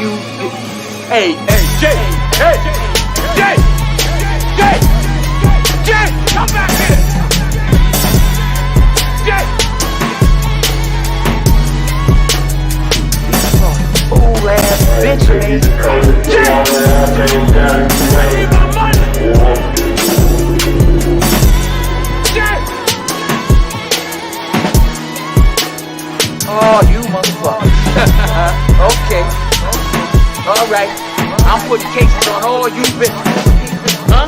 you. Hey, Jay, come back here. Jay. Fool ass bitch, man. Jay. I need my money. Oh, you motherfucker. Okay. All right. I'm putting cases on all you bitches. Huh?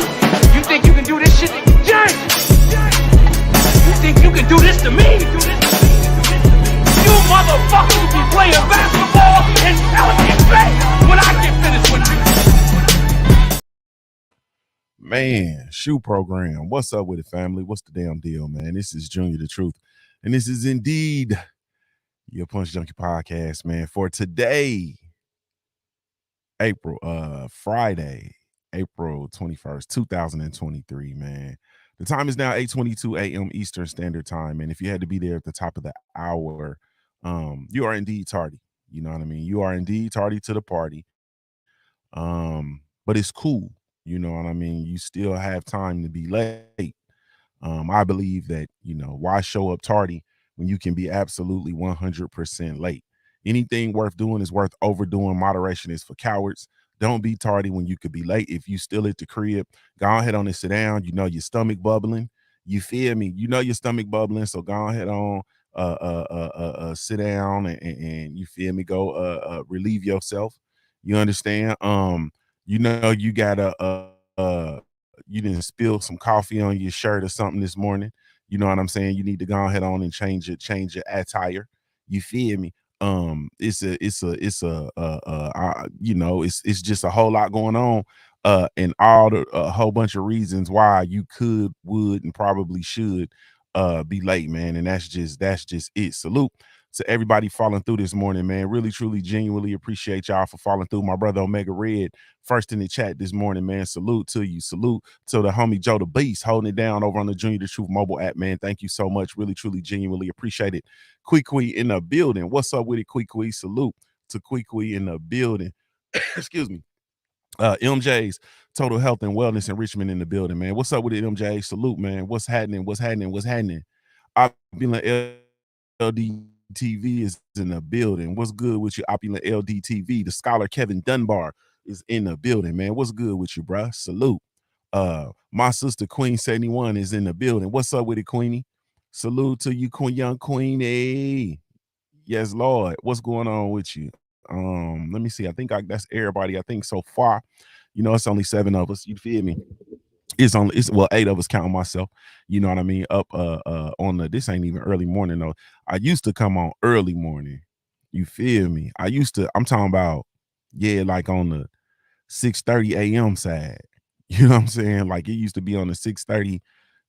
You think you can do this shit? Jay! You think you can do this to me? You motherfuckers will be playing basketball in Pelican Bay when I get finished with you. Man, shoe program. What's up with it, family? What's the damn deal, man? This is Junior the Truth. And this is indeed your Punch Junkie podcast, man. For today, Friday, April 21st, 2023, man. The time is now 8:22 a.m. Eastern Standard Time. And if you had to be there at the top of the hour, you are indeed tardy. You know what I mean? You are indeed tardy to the party. But it's cool. You know what I mean? You still have time to be late. I believe that, why show up tardy when you can be absolutely 100% late? Anything worth doing is worth overdoing. Moderation is for cowards. Don't be tardy when you could be late. If you still at the crib, go ahead on and sit down. You know your stomach bubbling. You feel me? You know your stomach bubbling. So go ahead on, sit down and you feel me? Go relieve yourself. You understand? You gotta you didn't spill some coffee on your shirt or something this morning. You know what I'm saying? You need to go ahead on and change your attire. You feel me? It's just a whole lot going on, and a whole bunch of reasons why you could, would, and probably should be late, man. And that's just it. Salute to everybody falling through this morning, man. Really, truly, genuinely appreciate y'all for falling through. My brother Omega Red, first in the chat this morning, man. Salute to you. Salute to the homie Joe the Beast holding it down over on the Junior the Truth mobile app, man. Thank you so much. Really, truly, genuinely appreciate it. Quee in the building. What's up with it, Quee? Salute to Quee in the building. Excuse me. MJ's Total Health and Wellness Enrichment in the building, man. What's up with it, MJ? Salute, man. What's happening? Opulent LDTV is in the building. What's good with you, Opulent LDTV? The scholar Kevin Dunbar is in the building, man. What's good with you, bruh? Salute. My sister Queen 71 is in the building. What's up with it, Queenie? Salute to you, young Queenie. Yes, Lord. What's going on with you? Let me see. I think that's everybody. I think so far. It's only 7 of us. You feel me? It's 8 of us counting myself. You know what I mean? Up on this ain't even early morning though. I used to come on early morning. You feel me? I'm talking about, like on the 6:30 a.m. side. You know what I'm saying? Like it used to be on the 6:30,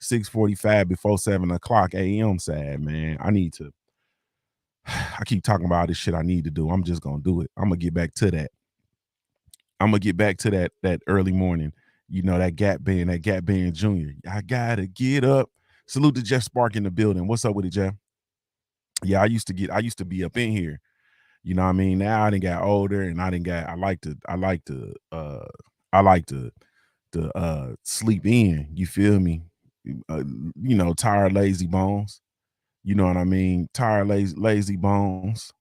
6:45 before 7 o'clock a.m. side, man. I keep talking about this shit I need to do. I'm just gonna do it. I'm gonna get back to that. That early morning. That Gap Band Junior. I gotta get up. Salute to Jeff Spark in the building. What's up with it, Jeff? Yeah, I used to be up in here. You know what I mean? Now I done got older and I like to sleep in. You feel me? Tired, lazy bones. You know what I mean? Tired, lazy bones.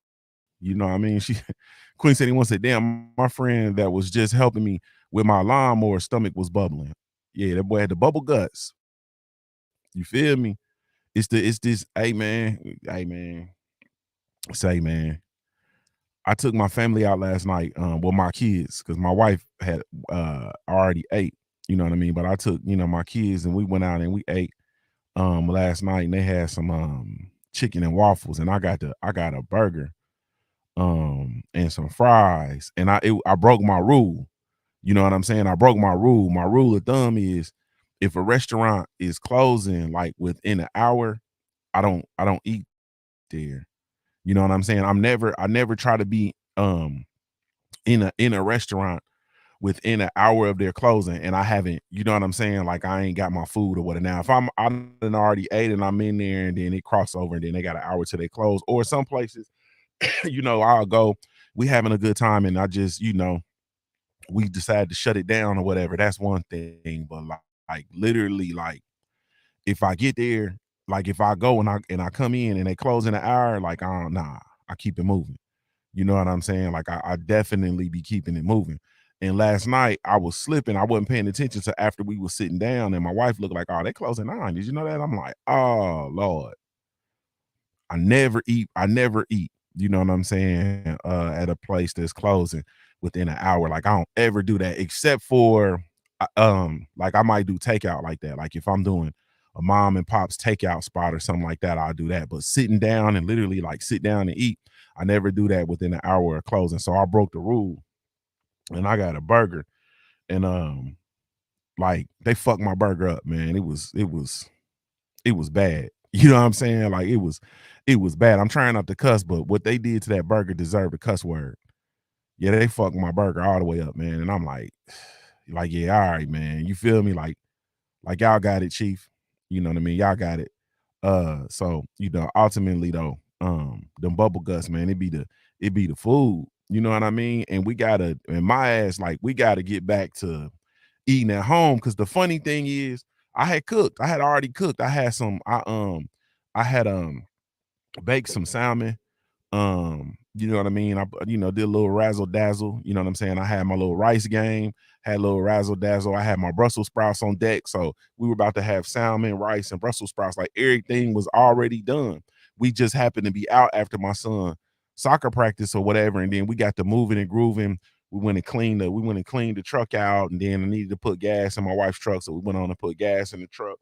You know what I mean? Queen said he once said, damn, my friend that was just helping me with my lawnmower stomach was bubbling. Yeah, that boy had the bubble guts. You feel me? It's this, hey man. Say, man. I took my family out last night, my kids, because my wife had already ate, you know what I mean? But I took, my kids and we went out and we ate last night and they had some chicken and waffles and I got a burger and some fries and I broke my rule. You know what I'm saying? I broke my rule. My rule of thumb is if a restaurant is closing like within an hour, I don't eat there. You know what I'm saying? I never try to be in a restaurant within an hour of their closing and I haven't, you know what I'm saying? Like I ain't got my food or whatever. Now, if I done already ate and I'm in there and then it cross over and then they got an hour till they close, or some places, I'll go we having a good time, and I just, we decided to shut it down or whatever. That's one thing. But like literally, like if I get there, like if I go and I come in and they close in an hour, like nah, I keep it moving. You know what I'm saying? Like I definitely be keeping it moving. And last night I was slipping. I wasn't paying attention to after we were sitting down, and my wife looked like, oh, they closing 9. Did you know that? I'm like, oh Lord. I never eat. I never eat. You know what I'm saying? At a place that's closing within an hour. Like I don't ever do that, except for like I might do takeout like that. Like if I'm doing a mom and pop's takeout spot or something like that, I'll do that. But sitting down and literally like sit down and eat, I never do that within an hour of closing. So I broke the rule, and I got a burger, and like they fucked my burger up, man. It was bad. You know what I'm saying? Like it was bad. I'm trying not to cuss, but what they did to that burger deserved a cuss word. Yeah, they fucked my burger all the way up, man. And I'm like, yeah, all right, man. You feel me? Like y'all got it, Chief. You know what I mean? Y'all got it. So ultimately though, them bubble guts, man, it be the food. You know what I mean? And we gotta, and my ass, like, we gotta get back to eating at home. Cause the funny thing is, I had cooked. I had already cooked. I had some. I had baked some salmon. You know what I mean? I did a little razzle dazzle. You know what I'm saying? I had my little rice game. Had a little razzle dazzle. I had my Brussels sprouts on deck. So we were about to have salmon, rice, and Brussels sprouts. Like everything was already done. We just happened to be out after my son soccer practice or whatever, and then we got to moving and grooving. We went and cleaned the truck out, and then I needed to put gas in my wife's truck, so we went on and put gas in the truck,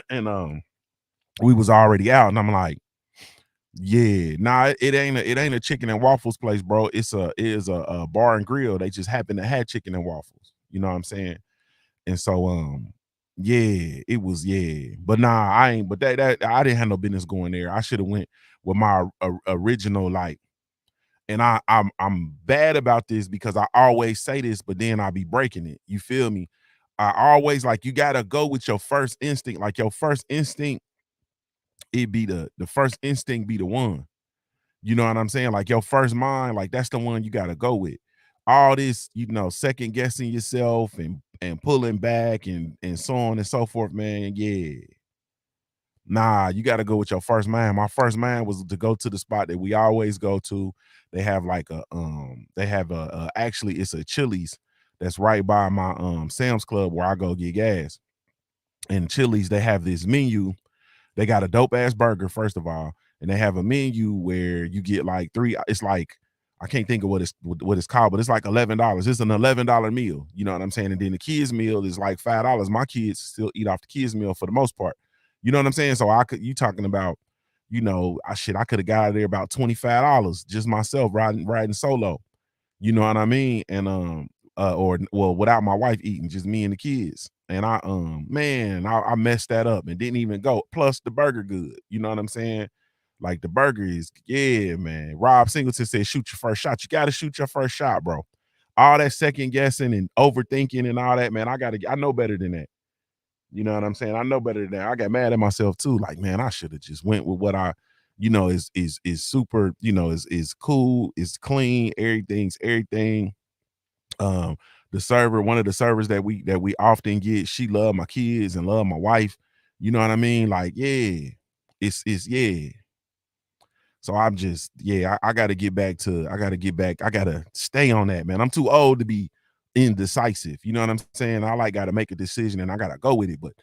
and we was already out, and I'm like, yeah, nah, it ain't a chicken and waffles place, bro. It is a bar and grill. They just happen to have chicken and waffles. You know what I'm saying? And so yeah, it was, yeah. But nah, I ain't. But that I didn't have no business going there. I should have went with my original, like. And I'm bad about this because I always say this, but then I be breaking it. You feel me? I always, like, you gotta go with your first instinct. Like your first instinct, it be the first instinct be the one. You know what I'm saying? Like your first mind, like that's the one you gotta go with. All this, second guessing yourself and pulling back and so on and so forth, man. Yeah. Nah, you got to go with your first mind. My first mind was to go to the spot that we always go to. They have like actually it's a Chili's that's right by my Sam's Club where I go get gas. And Chili's, they have this menu. They got a dope ass burger, first of all, and they have a menu where you get like three. It's like, I can't think of what it's called, but it's like $11. It's an $11 meal. You know what I'm saying? And then the kids meal is like $5. My kids still eat off the kids meal for the most part. You know what I'm saying? So you talking about, I could have got out of there about $25 just myself riding solo. You know what I mean? And or well, without my wife eating, just me and the kids. And I messed that up and didn't even go. Plus the burger good. You know what I'm saying? Like the burger is, yeah, man. Rob Singleton said, shoot your first shot. You got to shoot your first shot, bro. All that second guessing and overthinking and all that, man. I know better than that. You know what I'm saying? I know better than that. I got mad at myself too. Like, man, I should have just went with what is super, is cool, is clean, everything's everything. Um, the server, one of the servers that we often get, she love my kids and love my wife. You know what I mean? Like, yeah, it's yeah. So I'm just, yeah, I gotta get back to, I gotta stay on that, man. I'm too old to be indecisive. You know what I'm saying? I like gotta make a decision and I gotta go with it. But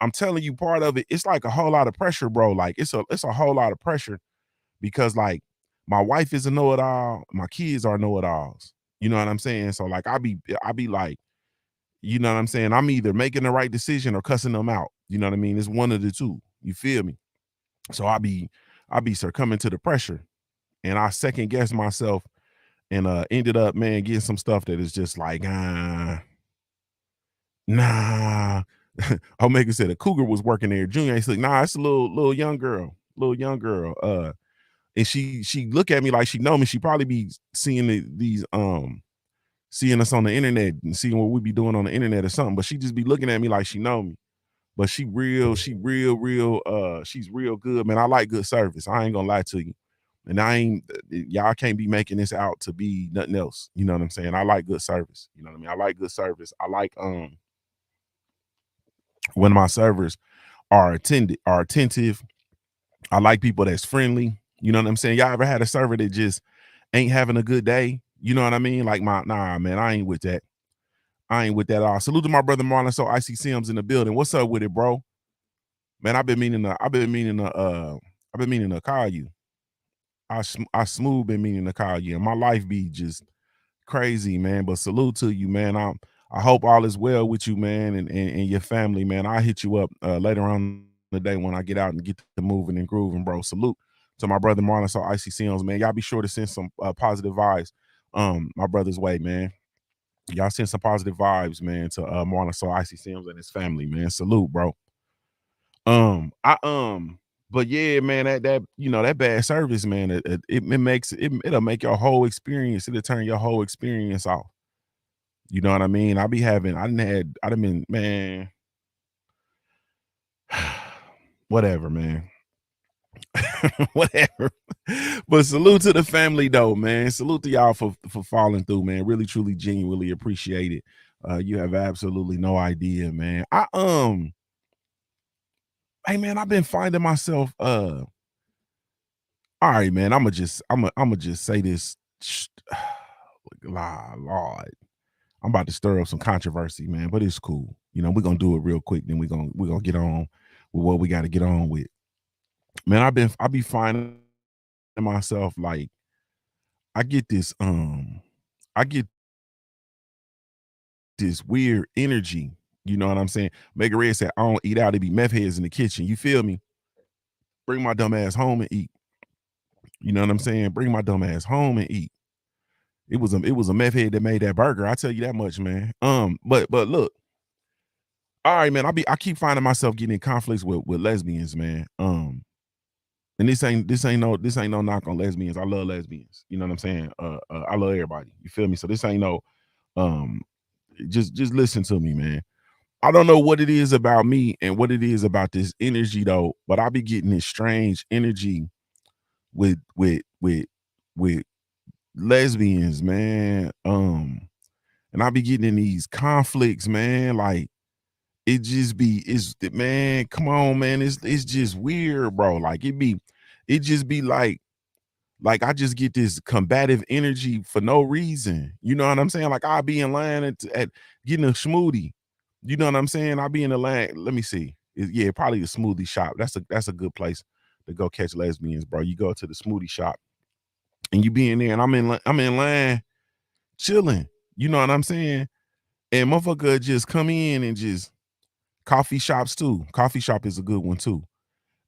I'm telling you, part of it, it's like a whole lot of pressure, bro. Like it's a whole lot of pressure because, like, my wife is a know-it-all, my kids are know-it-alls. You know what I'm saying? So like I be like, you know what I'm saying? I'm either making the right decision or cussing them out. You know what I mean? It's one of the two. You feel me? So I be succumbing to the pressure, and I second guess myself, and ended up, man, getting some stuff that is just like, nah. Omega said a cougar was working there. Junior ain't like, nah, it's a little young girl, and she look at me like she know me. She probably be seeing these seeing us on the internet and seeing what we be doing on the internet or something, but she just be looking at me like she know me. But she real, she's real good, man. I like good service. I ain't gonna lie to you. And y'all can't be making this out to be nothing else. You know what I'm saying? I like good service. You know what I mean? I like good service. I like when my servers are attentive. I like people that's friendly. You know what I'm saying? Y'all ever had a server that just ain't having a good day? You know what I mean? Like nah, man, I ain't with that. I ain't with that at all. Salute to my brother Marlon. So Icy Sims in the building. What's up with it, bro? Man, I've been meaning to call you. I smooth been meaning to call you. And my life be just crazy, man. But salute to you, man. I hope all is well with you, man, and your family, man. I'll hit you up later on the day when I get out and get to moving and grooving, bro. Salute to my brother Marlon. So Icy Sims, man. Y'all be sure to send some positive vibes my brother's way, man. Y'all send some positive vibes, man, to Marlon So Icy Sims and his family, man. Salute, bro. I but yeah, man, that that bad service, man, it'll make your whole experience, it'll turn your whole experience off. You know what I mean? I done been, man, whatever, man. Whatever. But salute to the family though, man. Salute to y'all for falling through, man. Really, truly, genuinely appreciate it. You have absolutely no idea, man. Hey man, I've been finding myself all right, man. I'ma just say this. Lord, I'm about to stir up some controversy, man, but it's cool. You know, we're gonna do it real quick, then we're gonna get on with what we gotta get on with. Man, I be finding myself like I get this I get this weird energy. You know what I'm saying? Mega Red said, I don't eat out, it be meth heads in the kitchen. You feel me? Bring my dumb ass home and eat. You know what I'm saying? Bring my dumb ass home and eat. It was a meth head that made that burger. I tell you that much, man. But look, all right, man. I keep finding myself getting in conflicts with lesbians, man. And this ain't no knock on lesbians. I love lesbians. You know what I'm saying? I love everybody. You feel me? So this ain't no um just listen to me, man. I don't know what it is about me and what it is about this energy though, but I be getting this strange energy with lesbians, man. And I be getting in these conflicts, man. Like man, come on, man. It's just weird, bro. Like it just be like I just get this combative energy for no reason. You know what I'm saying? Like I'll be in line at getting a smoothie. You know what I'm saying? I'll be in the line. Let me see. Yeah, probably the smoothie shop. That's a good place to go catch lesbians, bro. You go to the smoothie shop and you be in there, and I'm in line chilling. You know what I'm saying? And motherfucker just come in and just coffee shops too. Coffee shop is a good one too.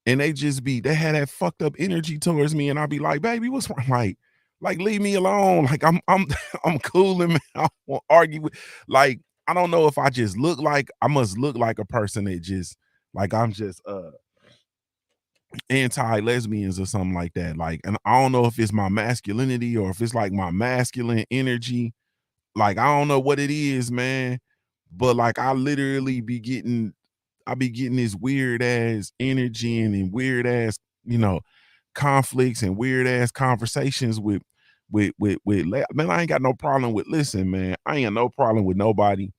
And they had that fucked up energy towards me, and I'll be like, baby, what's wrong? Like leave me alone. Like I'm I'm cool, and I won't argue with. Like I don't know if I must look like a person that just like I'm just anti-lesbians or something like that. Like, and I don't know if it's my masculinity or if it's like my masculine energy. Like I don't know what it is, man. But like I be getting this weird ass energy and weird ass, conflicts and weird ass conversations man. I ain't got no problem with listen, man. I ain't got no problem with nobody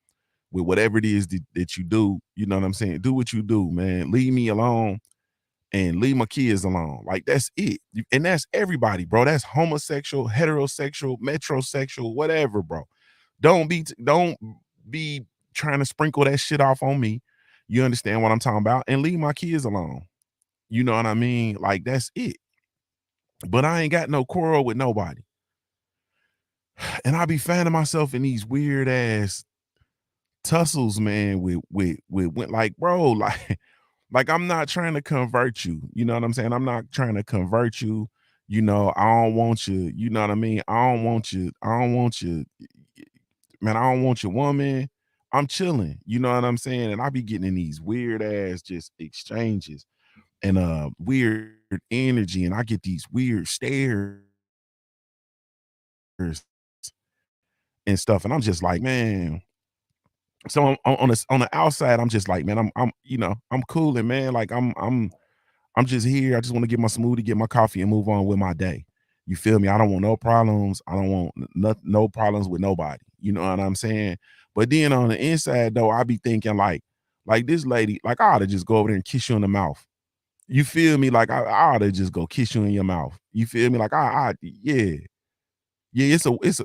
with whatever it is that you do. You know what I'm saying? Do what you do, man. Leave me alone and leave my kids alone. Like that's it. And that's everybody, bro. That's homosexual, heterosexual, metrosexual, whatever, bro. Don't be trying to sprinkle that shit off on me. You understand what I'm talking about? And leave my kids alone. You know what I mean? Like that's it. But I ain't got no quarrel with nobody. And I be finding myself in these weird ass tussles, man, with like, bro, like I'm not trying to convert you. You know what I'm saying? I'm not trying to convert you. I don't want you, you know what I mean? I don't want you, man, I don't want your woman. I'm chilling. You know what I'm saying? And I be getting in these weird ass just exchanges and weird energy, and I get these weird stares and stuff. And I'm just like, man. So on the outside, I'm just like, man, I'm cooling, man. Like I'm just here. I just want to get my smoothie, get my coffee, and move on with my day. You feel me? I don't want no problems. I don't want no problems with nobody. You know what I'm saying? But then on the inside though, I be thinking like this lady, like I ought to just go over there and kiss you in the mouth. You feel me? Like I ought to just go kiss you in your mouth. You feel me? Like yeah. Yeah,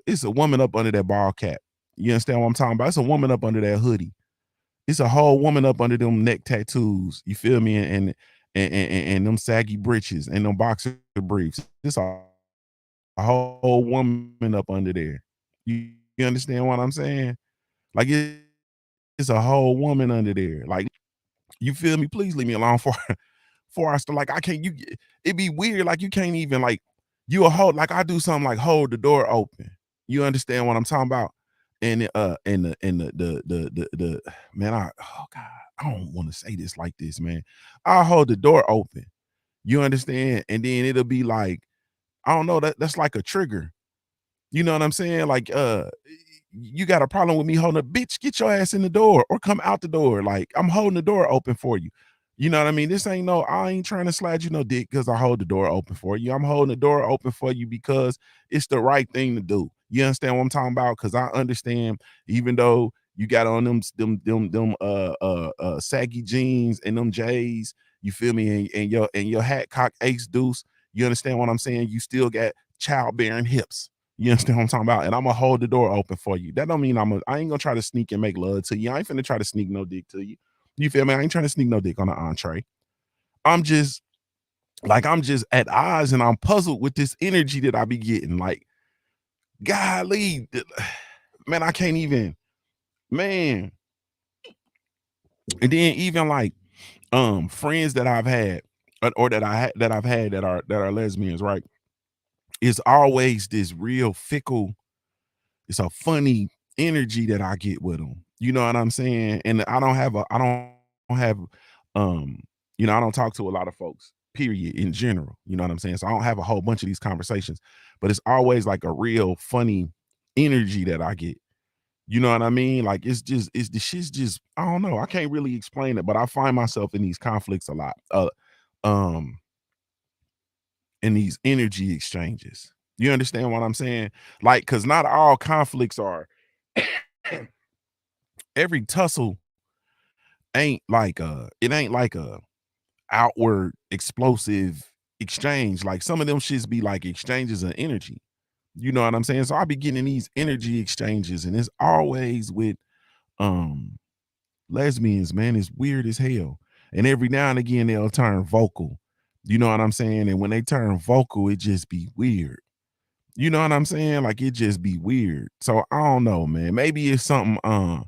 it's a woman up under that ball cap. You understand what I'm talking about? It's a woman up under that hoodie. It's a whole woman up under them neck tattoos. You feel me? And them saggy breeches and them boxer briefs. It's a whole woman up under there. You understand what I'm saying? Like it's a whole woman under there. Like you feel me? Please leave me alone for for us to like I can't you it be weird like you can't even like you a hold like I do something like hold the door open. You understand what I'm talking about? And the man I oh god, I don't want to say this like this, man. I'll hold the door open. You understand? And then it'll be like I don't know that's like a trigger. You know what I'm saying? Like, you got a problem with me holding a bitch, get your ass in the door or come out the door. Like, I'm holding the door open for you. You know what I mean? This ain't no, I ain't trying to slide you no dick because I hold the door open for you. I'm holding the door open for you because it's the right thing to do. You understand what I'm talking about? Because I understand, even though you got on them saggy jeans and them J's, you feel me? And your hat cock ace deuce, you understand what I'm saying? You still got childbearing hips. You understand what I'm talking about? And I'm gonna hold the door open for you. That don't mean I ain't gonna try to sneak and make love to you. I ain't finna try to sneak no dick to you. You feel me? I ain't trying to sneak no dick on the entree. I'm just I'm just at odds and I'm puzzled with this energy that I be getting. Like, golly, man, I can't even, man. And then even like friends that I've had or that I've had that are lesbians, right? It's always this real fickle. It's a funny energy that I get with them. You know what I'm saying? And I don't have I don't talk to a lot of folks, period, in general. You know what I'm saying? So I don't have a whole bunch of these conversations, but it's always like a real funny energy that I get. You know what I mean? Like it's the shit's just I don't know. I can't really explain it, but I find myself in these conflicts a lot. Um in these energy exchanges. You understand what I'm saying? Like, cause not all conflicts are every tussle it ain't like a outward explosive exchange. Like some of them shits be like exchanges of energy. You know what I'm saying? So I be getting in these energy exchanges, and it's always with um lesbians, man. It's weird as hell. And every now and again they'll turn vocal. You know what I'm saying? And when they turn vocal, it just be weird. You know what I'm saying? Like it just be weird. So I don't know, man. Maybe it's something uh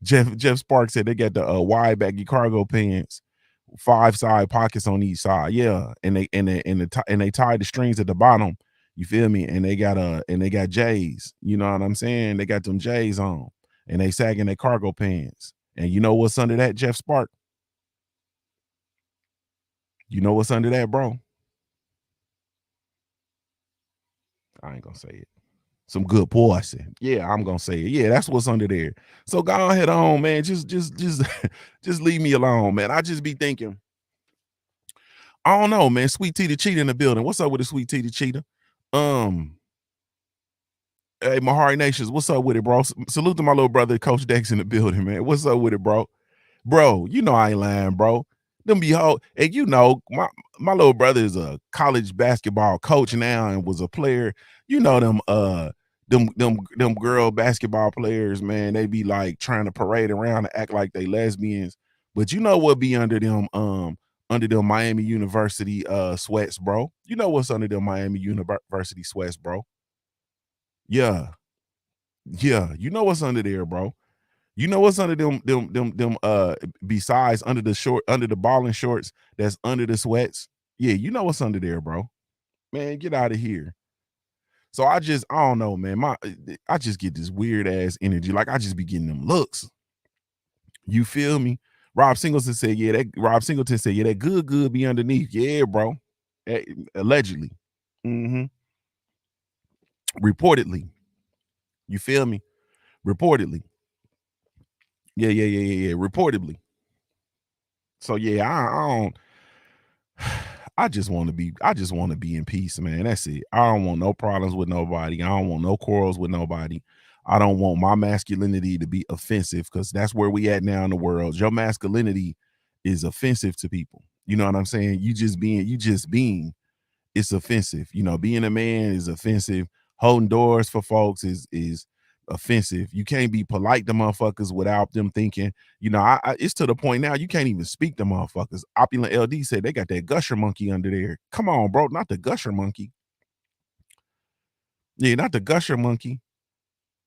Jeff Sparks said they got the wide baggy cargo pants, 5 side pockets on each side. Yeah. And they tied the strings at the bottom. You feel me? And they got J's. You know what I'm saying? They got them J's on and they sagging their cargo pants. And you know what's under that, Jeff Spark? You know what's under that, bro? I ain't gonna say it. Some good poison. Yeah, I'm gonna say it. Yeah, that's what's under there. So go ahead on, man. Just just leave me alone, man. I just be thinking, I don't know, man. Sweet Tea the Cheetah in the building. What's up with the Sweet Tea the Cheetah? Um, hey, Mahari Nations, what's up with it, bro? Salute to my little brother, Coach Dex in the building, man. What's up with it, bro? Bro, you know I ain't lying, bro. Them behold, and you know, my little brother is a college basketball coach now and was a player. You know them girl basketball players, man, they be like trying to parade around and act like they lesbians. But you know what be under them Miami University sweats, bro. You know what's under them Miami University sweats, bro. Yeah. Yeah. You know what's under there, bro. You know what's under them besides under the balling shorts that's under the sweats? Yeah, you know what's under there, bro. Man, get out of here. So I don't know, man. I just get this weird ass energy. Like I just be getting them looks. You feel me? Rob Singleton said, yeah, that good be underneath. Yeah, bro. Allegedly. hmm Reportedly. You feel me? Reportedly. Yeah. Reportedly. So yeah, I don't. I just want to be in peace, man. That's it. I don't want no problems with nobody. I don't want no quarrels with nobody. I don't want my masculinity to be offensive because that's where we at now in the world. Your masculinity is offensive to people. You know what I'm saying? You just being, it's offensive. You know, being a man is offensive. Holding doors for folks is offensive. You can't be polite to motherfuckers without them thinking. You know, it's to the point now you can't even speak to motherfuckers. Opulent LD said they got that gusher monkey under there. Come on, bro, not the gusher monkey. Yeah, not the gusher monkey.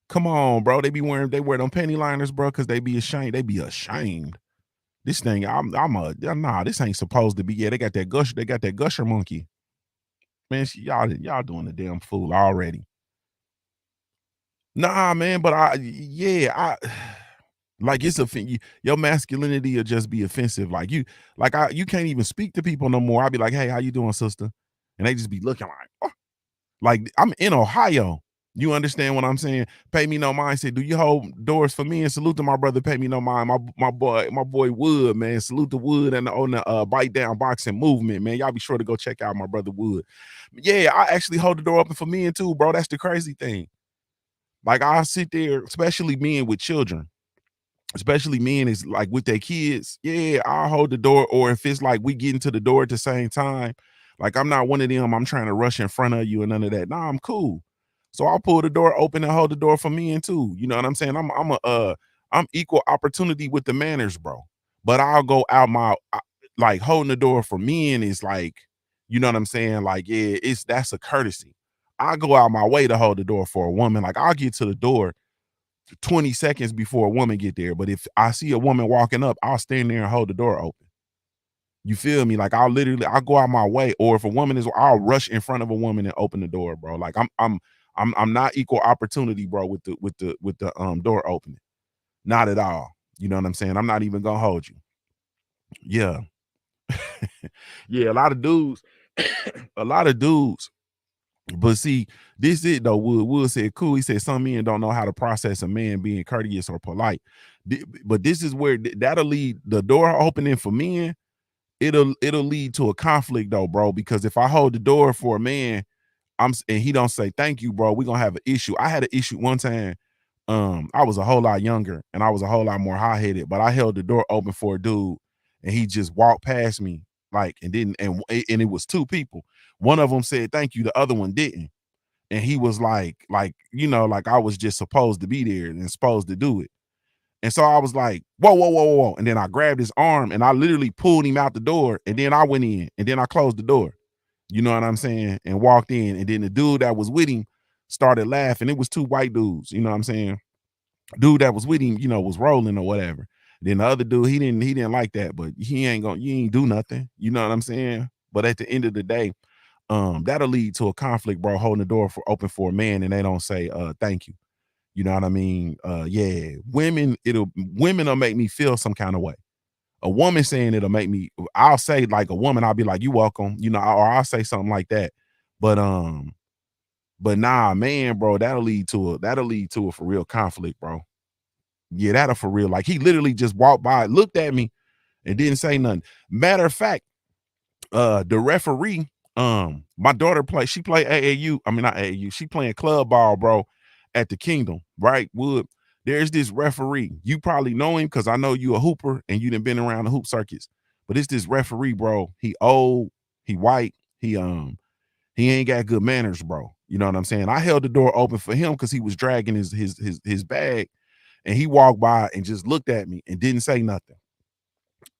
Come on, bro. They wear them panty liners, bro, because they be ashamed. They be ashamed. This thing, nah, this ain't supposed to be. Yeah, they got that gush, they got that gusher monkey. Man, y'all doing the damn fool already. Nah, man, but I like it's your masculinity will just be offensive. You can't even speak to people no more. I'll be like, hey, how you doing, sister? And they just be looking like, oh. Like I'm in Ohio. You understand what I'm saying? Pay me no mind. Say, do you hold doors for me? And salute to my brother. Pay me no mind. My boy Wood, man. Salute to Wood and on the bite down boxing movement, man. Y'all be sure to go check out my brother Wood. Yeah, I actually hold the door open for men too, bro. That's the crazy thing. Like I sit there, especially men with children, especially men is like with their kids. Yeah, I'll hold the door. Or if it's like we get into the door at the same time, like I'm not one of them, I'm trying to rush in front of you and none of that. Nah, I'm cool. So I'll pull the door open and hold the door for men too. You know what I'm saying? I'm equal opportunity with the manners, bro. But I'll go out like holding the door for men is like, you know what I'm saying? Like, yeah, that's a courtesy. I go out my way to hold the door for a woman. Like I'll get to the door 20 seconds before a woman get there. But if I see a woman walking up, I'll stand there and hold the door open. You feel me? Like I'll go out my way. Or if a woman is, I'll rush in front of a woman and open the door, bro. Like I'm not equal opportunity, bro, with the door opening. Not at all. You know what I'm saying? I'm not even gonna hold you. Yeah. Yeah, a lot of dudes, a lot of dudes. But see, this is though. Wood said, cool. He said some men don't know how to process a man being courteous or polite. But this is where that'll lead the door opening for men. It'll lead to a conflict though, bro. Because if I hold the door for a man, and he don't say thank you, bro, we're gonna have an issue. I had an issue one time. I was a whole lot younger and I was a whole lot more high-headed, but I held the door open for a dude and he just walked past me, like, and didn't, and it was two people. One of them said thank you, the other one didn't. And he was like, you know, like I was just supposed to be there and supposed to do it. And so I was like, whoa, whoa, whoa, whoa. And then I grabbed his arm and I literally pulled him out the door. And then I went in and then I closed the door. You know what I'm saying? And walked in. And then the dude that was with him started laughing. It was two white dudes, you know what I'm saying? Dude that was with him, you know, was rolling or whatever. Then the other dude, he didn't like that, but you ain't do nothing. You know what I'm saying? But at the end of the day, that'll lead to a conflict, bro, holding the door for open for a man and they don't say thank you. You know what I mean? Yeah, women will make me feel some kind of way. A woman saying it'll make me, I'll say like a woman, I'll be like, you welcome, you know, or I'll say something like that. But nah, man, bro, that'll lead to a for real conflict, bro. Yeah, that'll for real. Like he literally just walked by, looked at me, and didn't say nothing. Matter of fact, the referee, my daughter she play AAU, I mean not AAU, she playing club ball, bro, at the Kingdom, right? Wood. There's this referee. You probably know him because I know you a hooper and you done been around the hoop circuits. But it's this referee, bro. He old, he white, he ain't got good manners, bro. You know what I'm saying? I held the door open for him because he was dragging his bag, and he walked by and just looked at me and didn't say nothing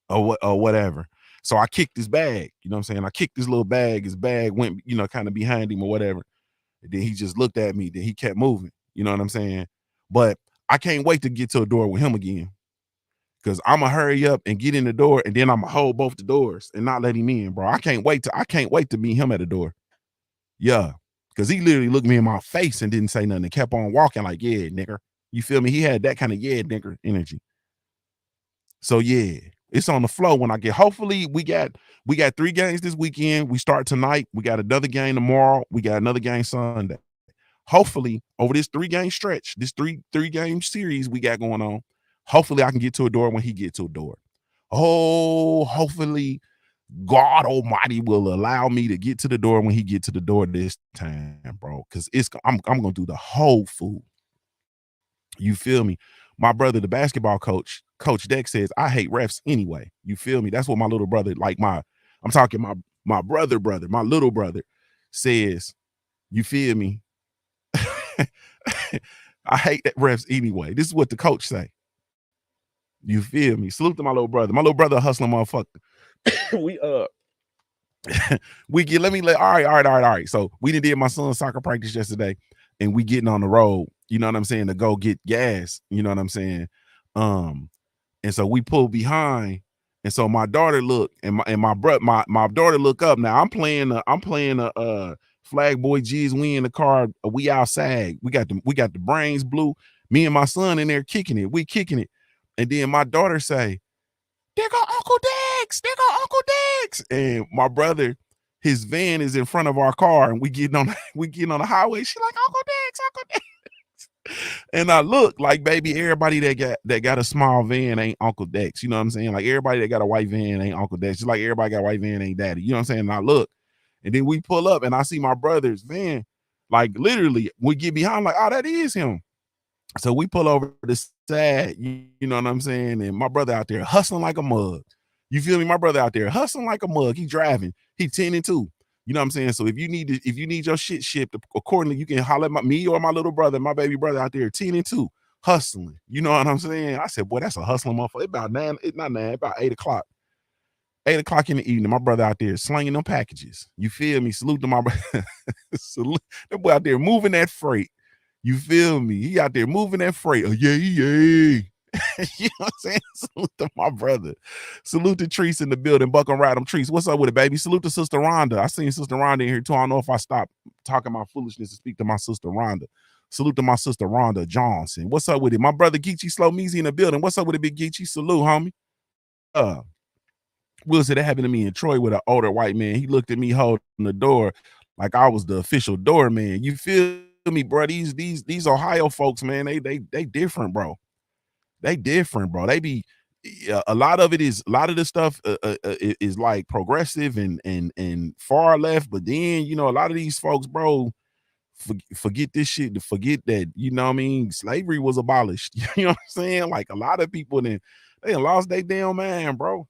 or whatever. So I kicked his bag. You know what I'm saying? I kicked his little bag. His bag went, you know, kind of behind him or whatever. And then he just looked at me. Then he kept moving. You know what I'm saying? But I can't wait to get to a door with him again. Cause I'm gonna hurry up and get in the door, and then I'm gonna hold both the doors and not let him in, bro. I can't wait to meet him at the door. Yeah. Cause he literally looked me in my face and didn't say nothing and kept on walking like, yeah, nigger. You feel me? He had that kind of yeah, nigger energy. So yeah, it's on the flow when I get. Hopefully, we got 3 games this weekend. We start tonight. We got another game tomorrow. We got another game Sunday. Hopefully, over this 3-game stretch, this three game series we got going on, hopefully I can get to a door when he get to a door. Oh, hopefully God Almighty will allow me to get to the door when he get to the door this time, bro. Cause I'm gonna do the whole fool. You feel me? My brother, the basketball coach, Coach Deck says, I hate refs anyway. You feel me? That's what my little brother, I'm talking my brother, my little brother says, you feel me? I hate that refs anyway. This is what the coach say. You feel me? Salute to my little brother. My little brother, a hustling motherfucker. we we get all right. So we did my son's soccer practice yesterday, and we getting on the road, you know what I'm saying, to go get gas, you know what I'm saying. And so we pull behind, and so my daughter look, and my daughter look up. Now I'm playing a Flag Boy G's. We in the car, we outside. We got the brains blue. Me and my son in there kicking it. We kicking it, and then my daughter say, "There go Uncle Dex! There go Uncle Dex!" And my brother, his van is in front of our car, and we getting on the highway. She like, Uncle Dex, Uncle Dex. And I look like, baby, everybody that got a small van ain't Uncle Dex. You know what I'm saying? Like, everybody that got a white van ain't Uncle Dex. Just like everybody got a white van ain't daddy. You know what I'm saying? And I look, and then we pull up, and I see my brother's van. Like, literally, we get behind, like, oh, that is him. So we pull over the side, you know what I'm saying? And my brother out there hustling like a mug. You feel me? My brother out there hustling like a mug. He driving. He 10 and 2. You know what I'm saying? So if you need your shit shipped accordingly, you can holler at me or my little brother, my baby brother out there, 10 and 2, hustling. You know what I'm saying? I said, boy, that's a hustling motherfucker. About 8 o'clock. 8 o'clock in the evening. My brother out there slinging them packages. You feel me? Salute to my brother. Salute. That boy out there moving that freight. You feel me? He out there moving that freight. Oh, yeah. You know what I'm saying? Salute to my brother. Salute to Treese in the building. Buck and ride them Treese. What's up with it, baby? Salute to Sister Rhonda. I seen Sister Rhonda in here too. I don't know if I stop talking my foolishness to speak to my sister Rhonda. Salute to my sister Rhonda Johnson. What's up with it? My brother Geechee Slow Meezy in the building. What's up with it, big Geechee? Salute, homie. Will said that happened to me in Troy with an older white man. He looked at me holding the door like I was the official doorman. You feel me, bro? These Ohio folks, man, they different, bro. They different, bro. They be a lot of this stuff is like progressive and far left, but then, you know, a lot of these folks, bro, forget this shit, to forget that, you know what I mean, slavery was abolished. You know what I'm saying? Like, a lot of people they done lost their damn mind, bro.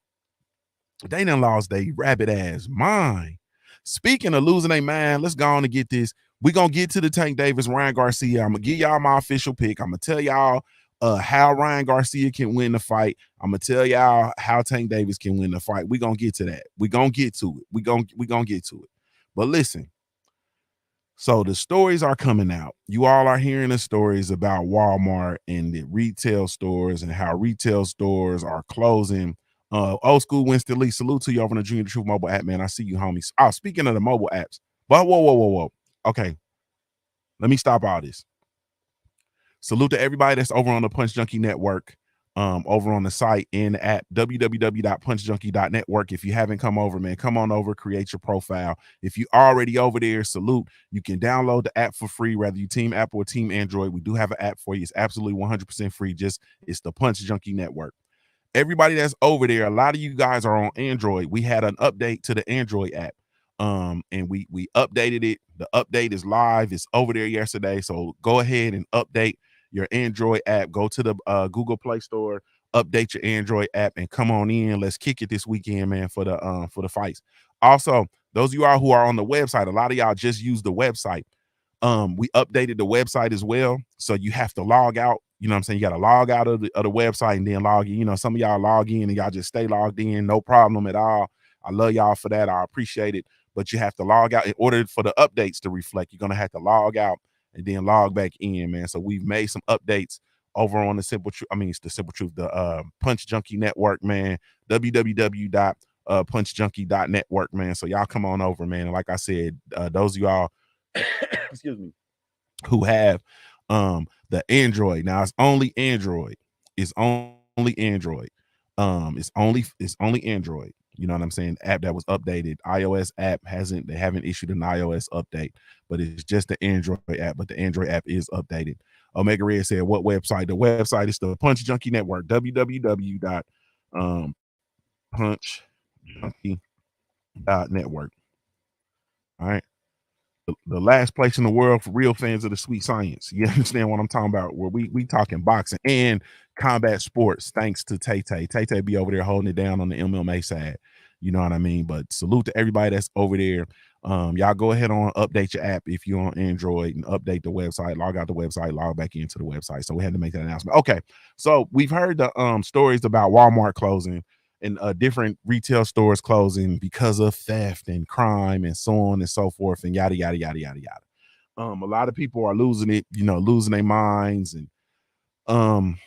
They done lost their rabbit ass mind. Speaking of losing their mind, let's go on and get this. We're going to get to the Tank Davis, Ryan Garcia. I'm going to give y'all my official pick. I'm going to tell y'all how Ryan Garcia can win the fight. I'm going to tell y'all how Tank Davis can win the fight. We're going to get to that. We're going to get to it. We're going to get to it. But listen, so the stories are coming out. You all are hearing the stories about Walmart and the retail stores and how retail stores are closing. Old school Winston Lee, salute to you over on the Junior the Truth mobile app, man. I see you, homies. Oh, speaking of the mobile apps, but whoa. Okay, let me stop all this. Salute to everybody that's over on the Punch Junkie Network, over on the site and the app, www.punchjunkie.network. If you haven't come over, man, come on over, create your profile. If you already over there, salute. You can download the app for free, whether you team Apple or team Android. We do have an app for you. It's absolutely 100% free. It's the Punch Junkie Network. Everybody that's over there, a lot of you guys are on Android. We had an update to the Android app. And we updated it. The update is live. It's over there yesterday. So go ahead and update your Android app. Go to the Google Play Store, update your Android app, and come on in. Let's kick it this weekend, man, for the fights. Also, those of you all who are on the website, a lot of y'all just use the website. We updated the website as well. So you have to log out. You know what I'm saying? You got to log out of the website and then log in. You know, some of y'all log in and y'all just stay logged in. No problem at all. I love y'all for that. I appreciate it. But you have to log out in order for the updates to reflect. You're going to have to log out and then log back in, man. So we've made some updates over on the Simple Truth. I mean, it's the Simple Truth, the Punch Junkie Network, man. www.punchjunkie.network, man. So y'all come on over, man. And like I said, those of y'all, excuse me, who have the Android. Now it's only Android. It's only Android. It's only Android. You know what I'm saying? App that was updated. iOS app they haven't issued an iOS update, but it's just the Android app. But the Android app is updated. Omega Red said, what website? The website is the Punch Junkie Network, www.punchjunkie.network. Punch Junkie Network. All right. The last place in the world for real fans of the sweet science. You understand what I'm talking about? Where we talking boxing and combat sports, thanks to Tay Tay. Tay Tay be over there holding it down on the MMA side. You know what I mean? But salute to everybody that's over there. Y'all go ahead on update your app if you're on Android and update the website, log out the website, log back into the website. So we had to make that announcement. Okay. So we've heard the stories about Walmart closing and different retail stores closing because of theft and crime and so on and so forth and yada yada yada yada yada. A lot of people are losing it, losing their minds. And I'm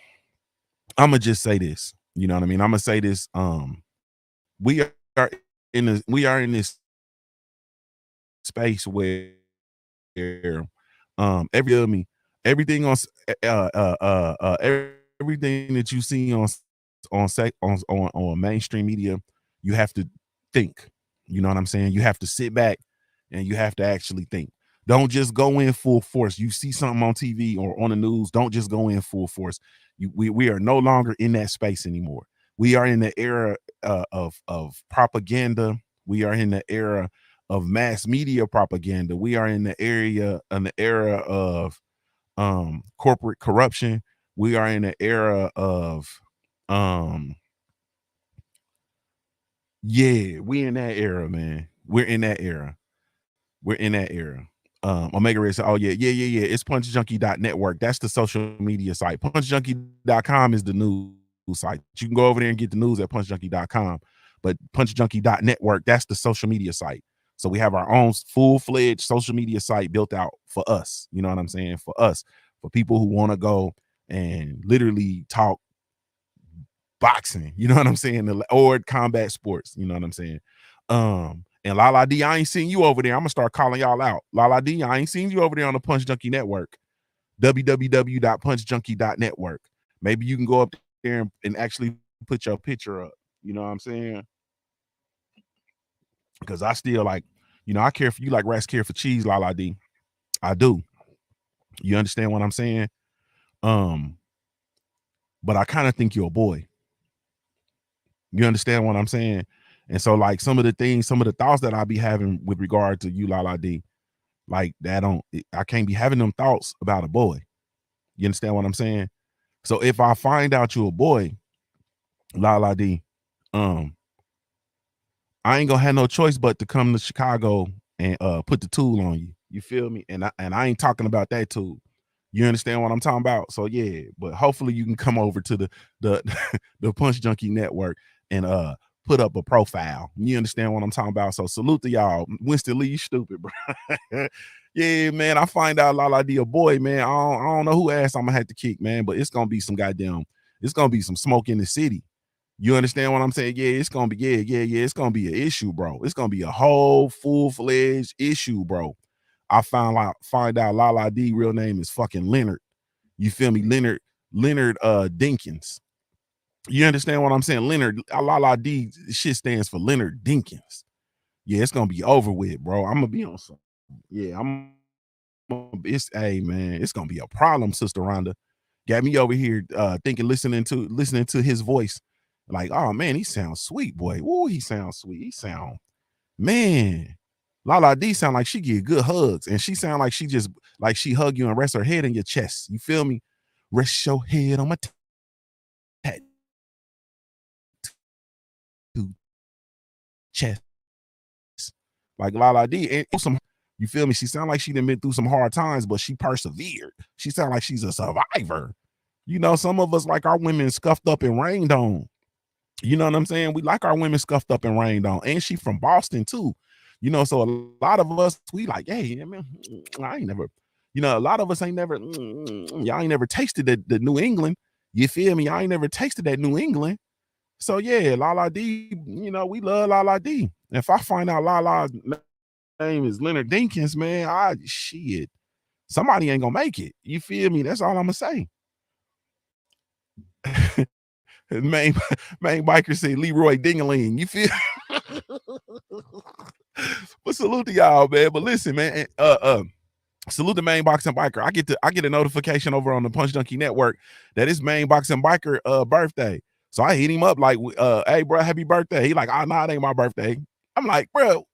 gonna just say this, you know what I mean? I'm gonna say this. We are in this space where everything on everything that you see on mainstream media, you have to think. You know what I'm saying? You have to sit back and you have to actually think. Don't just go in full force. You see something on TV or on the news, don't just go in full force. We are no longer in that space anymore. We are in the era of propaganda. We are in the era of mass media propaganda. We are in the era of corporate corruption. We are in the era of we in that era, man. We're in that era. We're in that era. Omega Red said, oh yeah. It's punchjunkie.network. That's the social media site. Punchjunkie.com is the news site. You can go over there and get the news at punchjunkie.com. But punchjunkie.network, that's the social media site. So we have our own full-fledged social media site built out for us. You know what I'm saying? For us, for people who want to go and literally talk boxing, you know what I'm saying? Or combat sports, you know what I'm saying? And Lala D, I ain't seen you over there. I'm gonna start calling y'all out. Lala D, I ain't seen you over there on the Punch Junkie Network. www.punchjunkie.network. Maybe you can go up there and actually put your picture up. You know what I'm saying? Because I still I care for you like rats care for cheese, Lala D. I do. You understand what I'm saying? But I kind of think you're a boy. You understand what I'm saying? And so some of the thoughts that I be having with regard to you, Lala D, I can't be having them thoughts about a boy. You understand what I'm saying? So if I find out you're a boy, Lala D, I ain't gonna have no choice but to come to Chicago and put the tool on you. You feel me? And I ain't talking about that tool. You understand what I'm talking about? So yeah, but hopefully you can come over to the the Punch Junkie Network and put up a profile. You understand what I'm talking about? So salute to y'all. Winston Lee, you stupid, bro. Yeah, man. I find out Lala D a boy, man. I don't know who ass I'm gonna have to kick, man, but it's gonna be some smoke in the city. You understand what I'm saying? Yeah, it's gonna be, it's gonna be an issue, bro. It's gonna be a whole full-fledged issue, bro. I find out Lala D real name is fucking Leonard. You feel me? Leonard Dinkins. You understand what I'm saying? Leonard, Lala D shit stands for Leonard Dinkins. Yeah, it's gonna be over with, bro. I'm gonna be on some. Yeah, hey man, it's gonna be a problem, Sister Rhonda. Got me over here thinking, listening to his voice. Like, oh man, he sounds sweet, boy. Ooh, he sounds sweet. He sound, man. Lala D sound like she get good hugs, and she sound like she hug you and rest her head in your chest. You feel me? Rest your head on my tattoo chest. Like Lala D, and you feel me? She sound like she done been through some hard times, but she persevered. She sound like she's a survivor. You know, some of us like our women scuffed up and rained on. You know what I'm saying? We like our women scuffed up and rained on. And she from Boston too. You know, so a lot of us, we like, hey, man, I ain't never, a lot of us ain't never, y'all ain't never tasted the New England. You feel me? I ain't never tasted that New England. So yeah, Lala D, we love Lala D. If I find out Lala's name is Leonard Dinkins, man, shit, somebody ain't gonna make it. You feel me? That's all I'm gonna say. main biker say Leroy Dingaling. You feel? But salute to y'all, man. But listen, man, salute the Main Boxing Biker. I get a notification over on the Punch Junkie Network that it's Main Boxing Biker birthday. So I hit him up like, hey, bro, happy birthday. He like, oh, no, it ain't my birthday. I'm like, bro,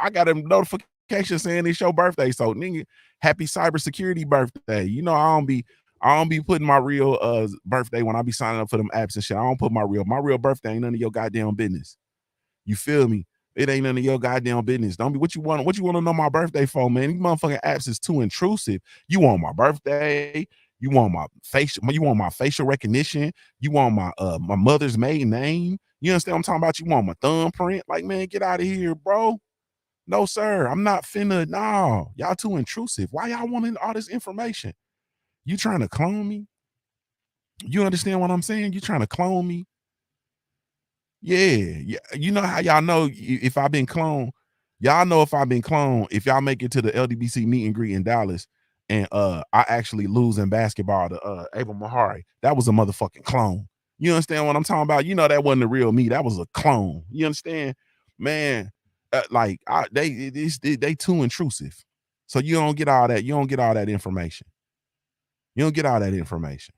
I got a notification saying it's your birthday. So nigga, happy cybersecurity birthday. You know, I don't be putting my real birthday when I be signing up for them apps and shit. I don't put my real birthday ain't none of your goddamn business. You feel me? It ain't none of your goddamn business. Don't be what you want to know my birthday for, man. These motherfucking apps is too intrusive. You want my birthday, you want my facial recognition, you want my mother's maiden name. You understand what I'm talking about? You want my thumbprint? Like, man, get out of here, bro. No, sir. I'm not finna. No, y'all too intrusive. Why y'all wanting all this information? You trying to clone me? You understand what I'm saying? You trying to clone me? Yeah. You know how y'all know if I've been cloned? Y'all know if I've been cloned, if y'all make it to the LDBC meet and greet in Dallas and I actually lose in basketball to Abel Mahari. That was a motherfucking clone. You understand what I'm talking about? You know that wasn't the real me. That was a clone. You understand? Man, they too intrusive. So you don't get all that. You don't get all that information. You don't get all that information.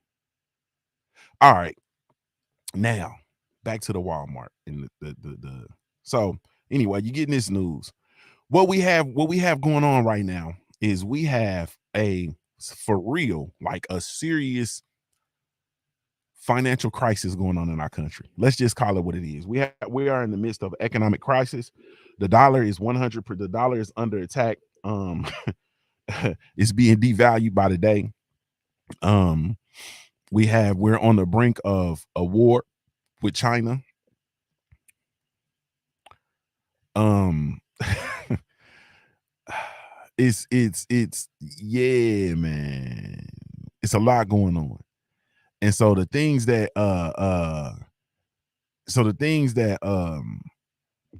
All right. Now, back to the Walmart and the so anyway, you getting this news. What we have going on right now is we have for real, like a serious financial crisis going on in our country. Let's just call it what it is. We are in the midst of economic crisis. The dollar is 100. The dollar is under attack. It's being devalued by the day. We're on the brink of a war with China. It's yeah, man. It's a lot going on. And so the things that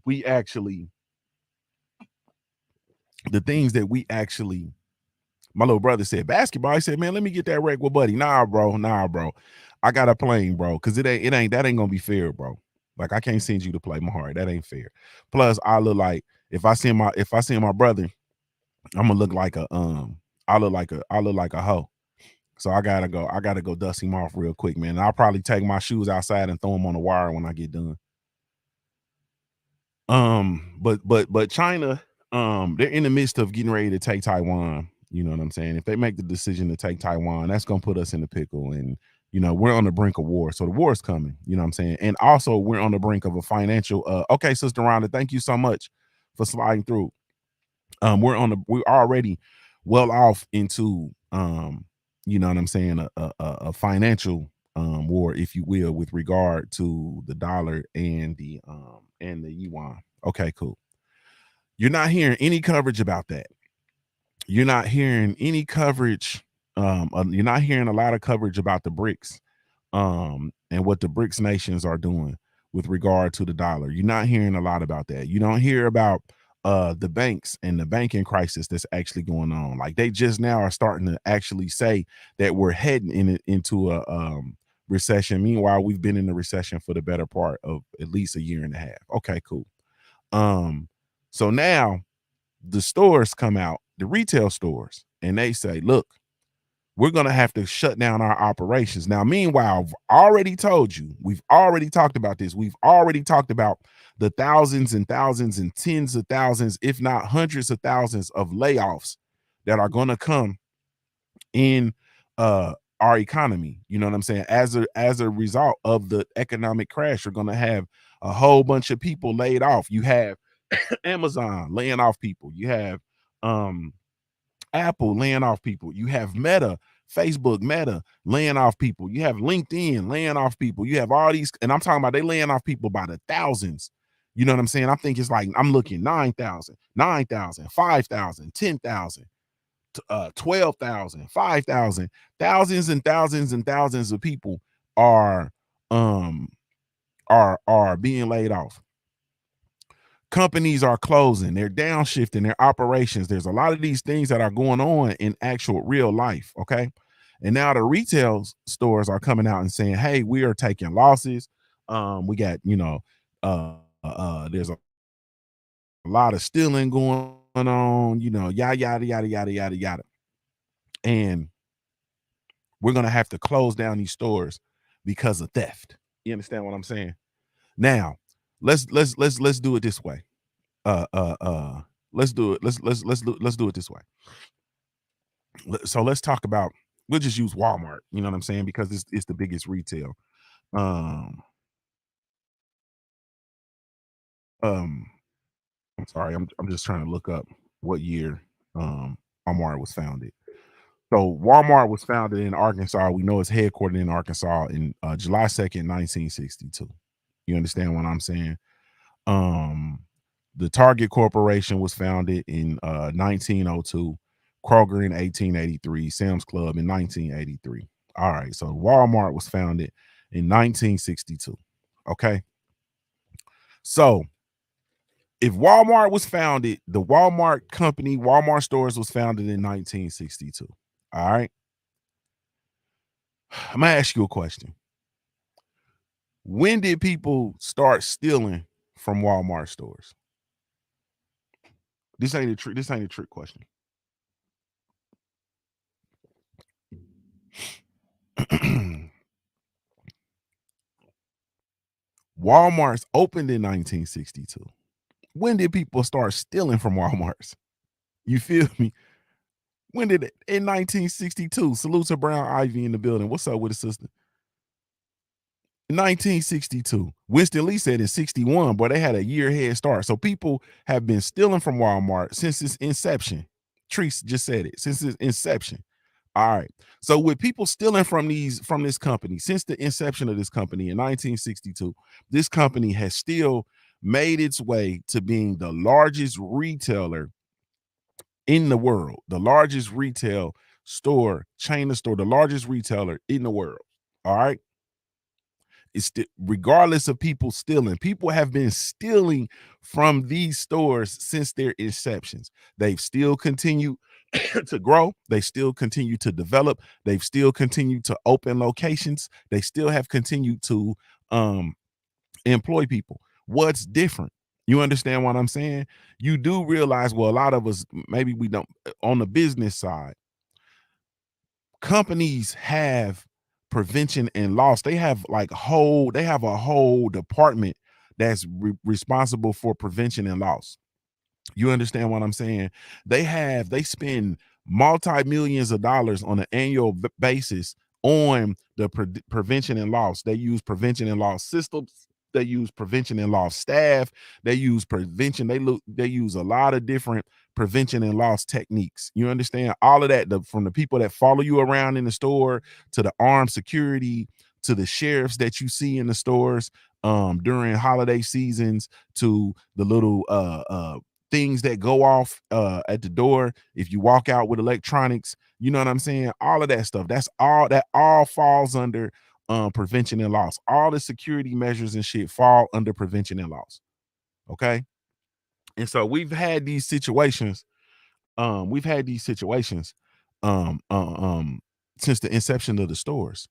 we actually my little brother said basketball. I said, man, let me get that rec with buddy. Nah, bro. I got a plane, bro. Cause that ain't gonna be fair, bro. Like I can't send you to play my heart. That ain't fair. Plus, I look like if I send my brother, I'm gonna look like I look like a hoe. So I gotta go dust him off real quick, man. And I'll probably take my shoes outside and throw them on the wire when I get done. But China, they're in the midst of getting ready to take Taiwan. You know what I'm saying? If they make the decision to take Taiwan, that's gonna put us in the pickle. And you know, we're on the brink of war. So the war is coming, you know what I'm saying? And also we're on the brink of a financial okay, Sister Rhonda, thank you so much for sliding through. We're already well off into you know what I'm saying, a financial war, if you will, with regard to the dollar and the yuan. Okay, cool. You're not hearing any coverage about that. You're not hearing any coverage. You're not hearing a lot of coverage about the BRICS and what the BRICS nations are doing with regard to the dollar. You're not hearing a lot about that. You don't hear about the banks and the banking crisis that's actually going on. Like they just now are starting to actually say that we're heading into a recession. Meanwhile, we've been in the recession for the better part of at least a year and a half. Okay, cool. So now the stores come out, the retail stores, and they say, look, we're going to have to shut down our operations. Now, meanwhile, I've already told you, we've already talked about this. We've already talked about the thousands and thousands and tens of thousands, if not hundreds of thousands of layoffs that are going to come in our economy. You know what I'm saying? As a result of the economic crash, you're going to have a whole bunch of people laid off. You have Amazon laying off people. You have Apple laying off people. You have Facebook Meta laying off people. You have LinkedIn laying off people. You have all these, and I'm talking about they laying off people by the thousands. You know what I'm saying? I think it's like I'm looking 9,000, 9,000, 5,000, 10,000, 12,000, 5,000, thousands and thousands and thousands of people are being laid off. Companies are closing, they're downshifting their operations. There's a lot of these things that are going on in actual real life. Okay. And now the retail stores are coming out and saying, hey, we are taking losses. We got, there's a lot of stealing going on, yada, yada, yada, yada, yada, yada. And we're going to have to close down these stores because of theft. You understand what I'm saying? Now, let's do it this way. Uh uh uh let's do it. Let's do it this way. So let's talk about, we'll just use Walmart, you know what I'm saying? Because it's the biggest retail. Um um I'm sorry, I'm just trying to look up what year Walmart was founded. So Walmart was founded in Arkansas. We know it's headquartered in Arkansas in July 2nd, 1962. You understand what I'm saying? Um, the Target Corporation was founded in 1902, Kroger in 1883, Sam's Club in 1983. All right, so Walmart was founded in 1962. Okay, so if Walmart was founded, the Walmart company, Walmart stores was founded in 1962. All right, I'm gonna ask you a question. When did people start stealing from Walmart stores? This ain't a trick. This ain't a trick question. Walmart's opened in 1962. When did people start stealing from Walmarts? You feel me? When did it? In 1962. Salute to Brown Ivy in the building. What's up with the sister? 1962. Winston Lee said in 61, but they had a year head start. So people have been stealing from Walmart since its inception. Treese just said it, since its inception. All right. So with people stealing from this company since the inception of this company in 1962, this company has still made its way to being the largest retailer in the world, the largest retail store, chain of store, the largest retailer in the world. All right. It's regardless of people stealing. People have been stealing from these stores since their inceptions. They've still continued to grow. They still continue to develop. They've still continued to open locations. They still have continued to employ people. What's different? You understand what I'm saying? You do realize, well, a lot of us, maybe we don't, on the business side, companies have prevention and loss. They have they have a whole department that's responsible for prevention and loss. You understand what I'm saying? They spend multi-millions of dollars on an annual basis on the prevention and loss. They use prevention and loss systems. They use prevention and loss staff. They use prevention. They use a lot of different prevention and loss techniques. You understand all of that, from the people that follow you around in the store to the armed security to the sheriffs that you see in the stores during holiday seasons, to the little things that go off at the door if you walk out with electronics. You know what I'm saying? All of that stuff. That all falls under prevention and loss. All the security measures and shit fall under prevention and loss. Okay. And so we've had these situations. We've had these situations um, uh, um, since the inception of the stores.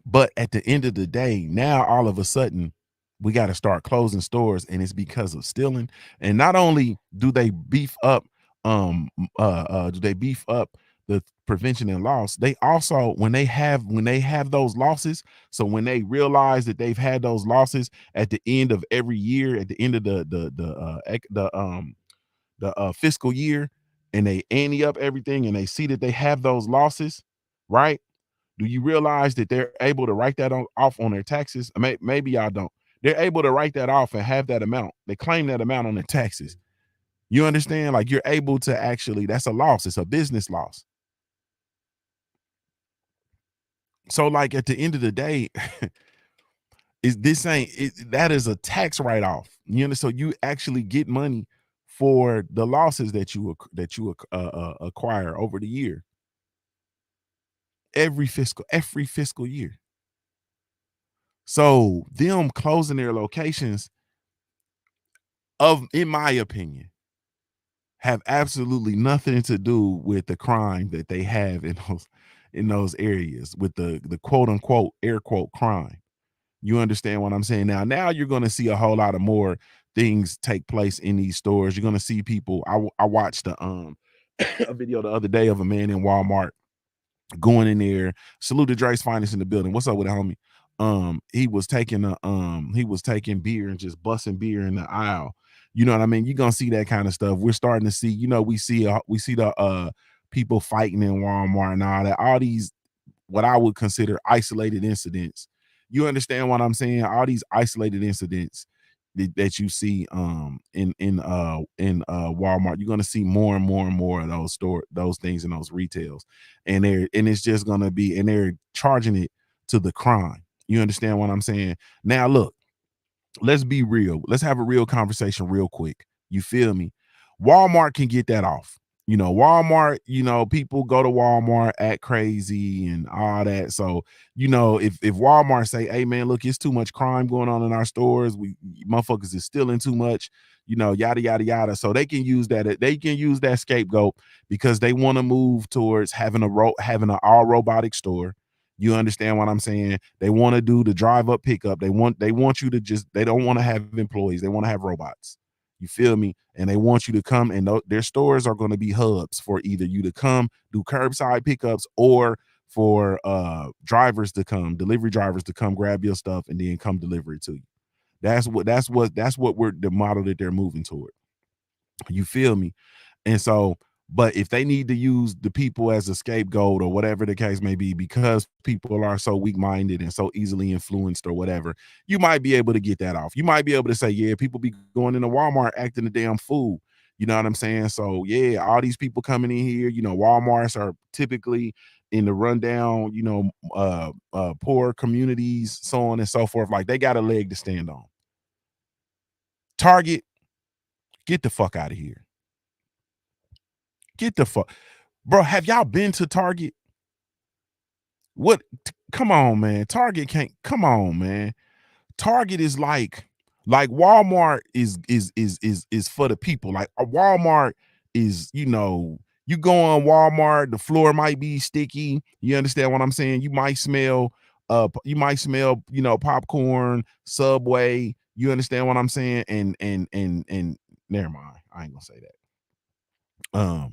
But at the end of the day, now all of a sudden, we got to start closing stores, and it's because of stealing. And not only do they beef up, do they beef up the prevention and loss, they also, when they have those losses, so when they realize that they've had those losses at the end of every year, at the end of the fiscal year, and they ante up everything, and they see that they have those losses, right? Do you realize that they're able to write that off on their taxes? Maybe y'all don't. They're able to write that off and have that amount. They claim that amount on their taxes. You understand? Like, you're able to actually, that's a loss. It's a business loss. So like at the end of the day, that is a tax write-off. You know, so you actually get money for the losses that you acquire over the year. Every fiscal year. So them closing their locations, in my opinion, have absolutely nothing to do with the crime that they have in those areas, with the quote unquote air quote crime. You understand what I'm saying? Now you're going to see a whole lot of more things take place in these stores. You're going to see people. I watched a video the other day of a man in Walmart. going in there. Salute to Drake's Finest in the building. What's up with it, homie? He was taking beer and just busting beer in the aisle. You know what I mean? You're gonna see that kind of stuff. We're starting to see, we see the people fighting in Walmart and all that, all these what I would consider isolated incidents. You understand what I'm saying? All these isolated incidents that you see in Walmart. You're gonna see more and more and more of those things in those retails. And it's just gonna be, and they're charging it to the crime. You understand what I'm saying? Now look, let's be real. Let's have a real conversation real quick. You feel me? Walmart can get that off. Walmart, people go to Walmart, act crazy and all that. So, if Walmart say, hey man, look, it's too much crime going on in our stores. We motherfuckers is stealing too much, yada, yada, yada. So they can use that scapegoat because they want to move towards having having an all robotic store. You understand what I'm saying? They want to do the drive up pickup. They want you to they don't want to have employees. They want to have robots. You feel me? And they want you to come, and their stores are going to be hubs for either you to come do curbside pickups or for delivery drivers to come grab your stuff and then come deliver it to you. That's what we're the model that they're moving toward. You feel me? And so, but if they need to use the people as a scapegoat or whatever the case may be, because people are so weak-minded and so easily influenced or whatever, you might be able to get that off. You might be able to say, yeah, people be going into Walmart acting a damn fool. You know what I'm saying? So yeah, all these people coming in here, Walmarts are typically in the rundown, poor communities, so on and so forth. Like they got a leg to stand on. Target, get the fuck out of here. Get the fuck, bro. Have y'all been to Target? What? Come on, man. Target can't. Come on, man. Target is like Walmart is for the people. Like a Walmart is, you go on Walmart, the floor might be sticky. You understand what I'm saying? You might smell, popcorn, Subway. You understand what I'm saying? And never mind. I ain't gonna say that.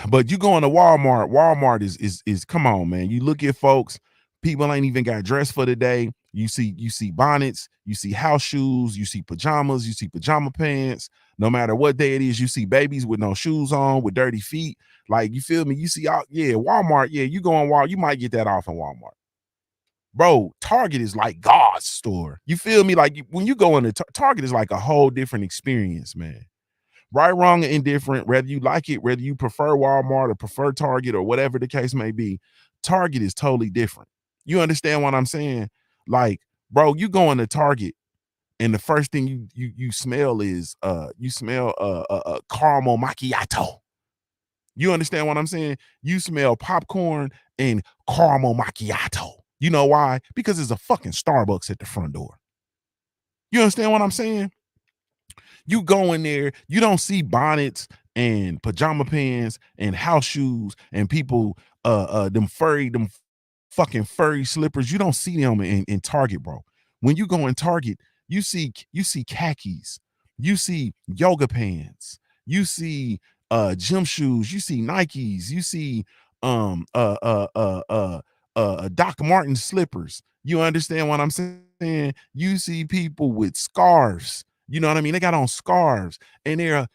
But you go into Walmart. Walmart is come on, man. You look at folks, people ain't even got dressed for the day. You see bonnets, you see house shoes, you see pajamas, you see pajama pants. No matter what day it is, you see babies with no shoes on, with dirty feet. Like, you feel me? You see, Walmart. Yeah, you go on Walmart, you might get that off in Walmart. Bro, Target is like God's store. You feel me? Like when you go into Target is like a whole different experience, man. Right, wrong, and indifferent, whether you like it, whether you prefer Walmart or prefer Target or whatever the case may be, Target is totally different. You understand what I'm saying? Like, bro, you go into Target and the first thing you smell is caramel macchiato. You understand what I'm saying? You smell popcorn and caramel macchiato. You know why? Because there's a fucking Starbucks at the front door. You understand what I'm saying? You go in there, you don't see bonnets and pajama pants and house shoes and people them fucking furry slippers. You don't see them in Target, bro. When you go in Target, you see khakis, you see yoga pants, you see gym shoes, you see Nikes, you see um uh uh uh uh Doc Martin slippers. You understand what I'm saying? You see people with scarves. You know what I mean? They got on scarves and they're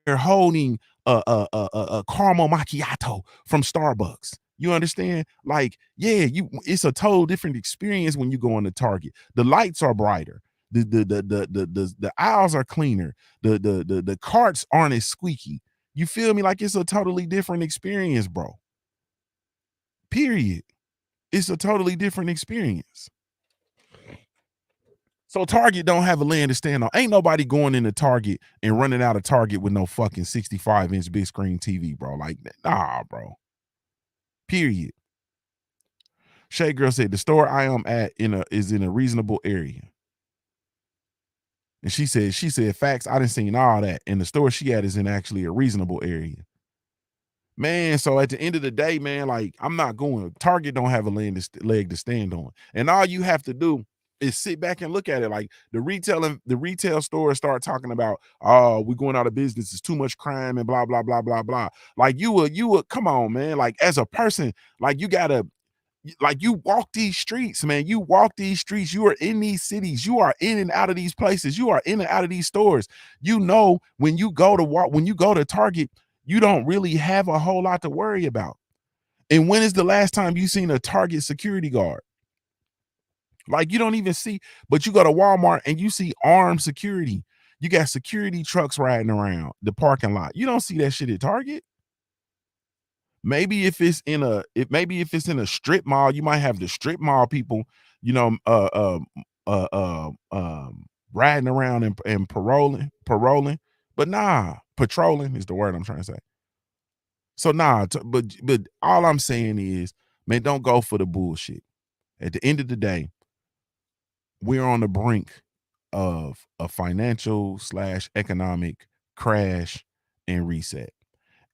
holding a caramel macchiato from Starbucks. You understand? Like, yeah, it's a total different experience when you go into Target. The lights are brighter. The aisles are cleaner. The carts aren't as squeaky. You feel me? Like, it's a totally different experience, bro. Period. It's a totally different experience. So Target don't have a land to stand on. Ain't nobody going into Target and running out of Target with no fucking 65-inch big screen TV, bro. Like, nah, bro. Period. Shay Girl said the store I am at is in a reasonable area. And she said, facts, I didn't seen all that. And the store she at is in actually a reasonable area. Man, so at the end of the day, man, like, I'm not going. Target don't have a leg to stand on. And all you have to do is sit back and look at it. Like the retail stores start talking about, oh, we're going out of business, it's too much crime and blah blah blah blah blah. Like you would come on, man. Like as a person, like you gotta, like you walk these streets, man. You walk these streets, you are in these cities, you are in and out of these places, you are in and out of these stores. You know, when you go to Target, you don't really have a whole lot to worry about. And when is the last time you seen a Target security guard? Like you don't even see, but you go to Walmart and you see armed security. You got security trucks riding around the parking lot. You don't see that shit at Target. Maybe if it's in a strip mall, you might have the strip mall people, you know, riding around and paroling. But nah, patrolling is the word I'm trying to say. So nah, but all I'm saying is, man, don't go for the bullshit. At the end of the day, we're on the brink of a financial / economic crash and reset.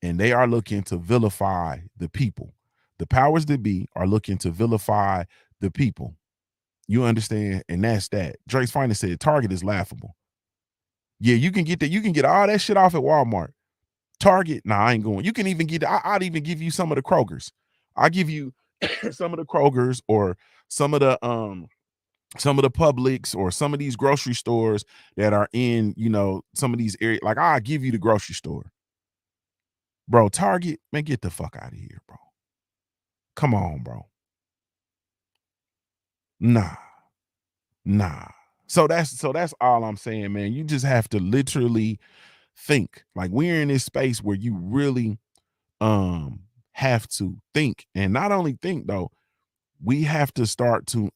And they are looking to vilify the people. The powers that be are looking to vilify the people. You understand? And that's that. Drake's Finest said Target is laughable. Yeah, you can get that. You can get all that shit off at Walmart. Target, nah, I ain't going. You can even get, I'd even give you some of the Krogers. I'll give you some of the Krogers or some of the Publix or some of these grocery stores that are in, you know, some of these areas. Like I'll give you the grocery store. Bro, Target, man, get the fuck out of here, bro. Come on, bro. Nah. So that's all I'm saying, man. You just have to literally think. Like we're in this space where you really have to think. And not only think though, we have to start to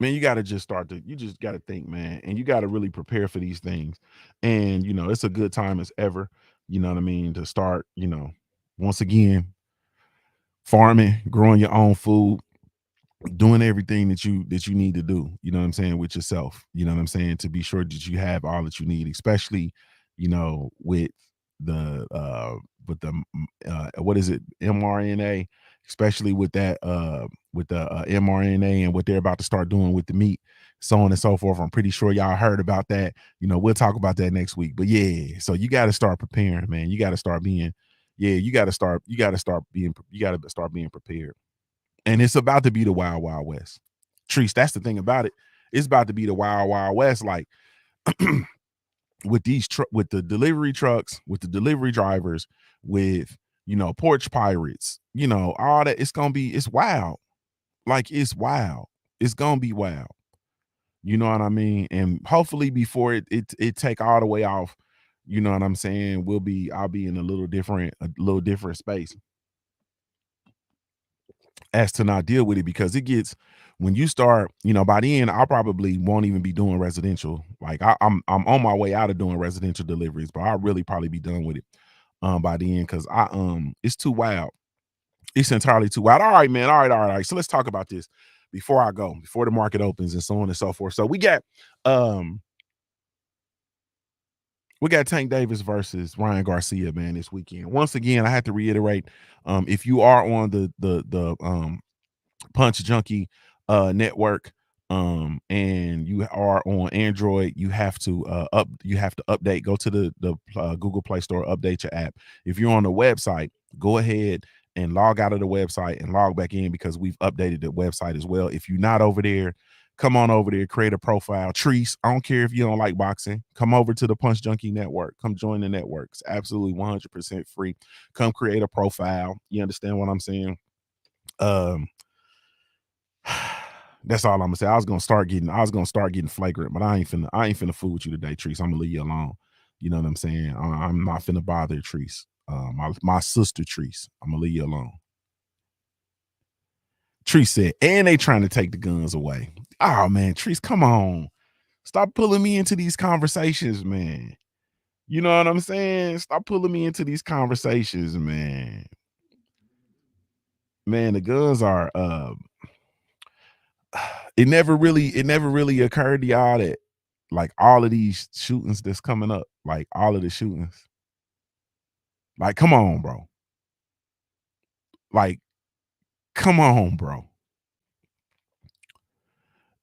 man, you just got to think, man, and you got to really prepare for these things. And, you know, it's a good time as ever, you know what I mean, to start, you know, once again, farming, growing your own food, doing everything that you need to do, you know what I'm saying, with yourself, you know what I'm saying, to be sure that you have all that you need, especially, you know, with the what is it, mRNA, especially with that with the mRNA and what they're about to start doing with the meat, so on and so forth. I'm pretty sure y'all heard about that. You know, we'll talk about that next week. But yeah, so you got to start preparing, man. You got to start being, you got to start being prepared. And it's about to be the wild, wild west. Trees, that's the thing about it. It's about to be the wild, wild west. Like with with the delivery trucks, with the delivery drivers, with, you know, porch pirates, you know, all that. It's wild. Like it's wild. It's gonna be wild. You know what I mean? And hopefully before it take all the way off, you know what I'm saying, I'll be in a little different space as to not deal with it, because it gets, when you start, you know, by the end, I probably won't even be doing residential. Like I'm on my way out of doing residential deliveries, but I'll really probably be done with it by the end, because it's too wild. It's entirely too wild. All right, man. All right. So let's talk about this before the market opens and so on and so forth. So we got Tank Davis versus Ryan Garcia, man, this weekend. Once again, I have to reiterate, if you are on the Punch Junkie network, and you are on Android, you have to update, go to the Google Play Store, update your app. If you're on the website, go ahead and log out of the website and log back in, because we've updated the website as well. If you're not over there, come on over there, create a profile. Treese, I don't care if you don't like boxing, come over to the Punch Junkie network, come join the network. It's absolutely 100% free. Come create a profile. You understand what I'm saying? That's all I'm gonna say. I was gonna start getting flagrant, but I ain't finna fool with you today, Treese. I'm gonna leave you alone. You know what I'm saying? I'm not finna bother Treese. My sister Treese. I'm gonna leave you alone. Treese said, and they trying to take the guns away. Oh man, Treese, come on. Stop pulling me into these conversations, man. You know what I'm saying? Stop pulling me into these conversations, man. Man, the guns are it never really occurred to y'all that, like, all of these shootings that's coming up, like all of the shootings, like, come on, bro. Like, come on, bro.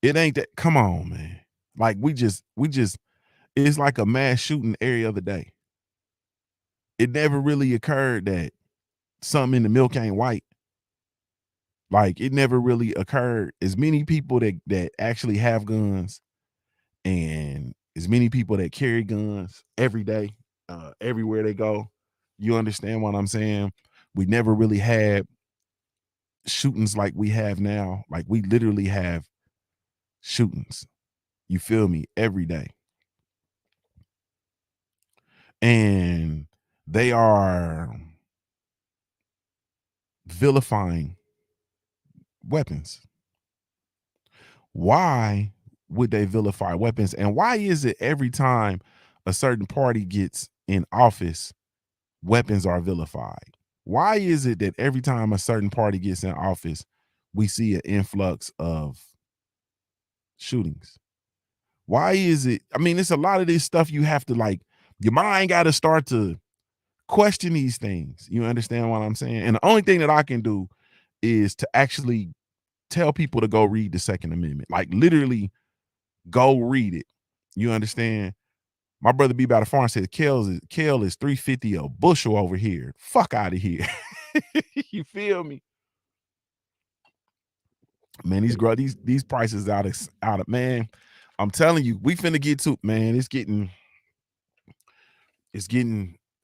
It ain't that. Come on, man. Like we just it's like a mass shooting every other day. It never really occurred that something in the milk ain't white. Like it never really occurred. As many people that actually have guns and as many people that carry guns every day, everywhere they go. You understand what I'm saying? We never really had shootings like we have now. Like we literally have shootings. You feel me? Every day. And they are vilifying weapons. Why would they vilify weapons? And why is it every time a certain party gets in office, weapons are vilified? Why is it that every time a certain party gets in office, we see an influx of shootings? Why is it? I mean, it's a lot of this stuff you have to like, your mind got to start to question these things. You understand what I'm saying? And the only thing that I can do is to actually tell people to go read the Second Amendment. Like literally go read it. You understand? My brother B by the farm said kale is 350 a bushel over here. Fuck out of here. You feel me? Man, these prices out of man. I'm telling you, we finna get to man. It's getting,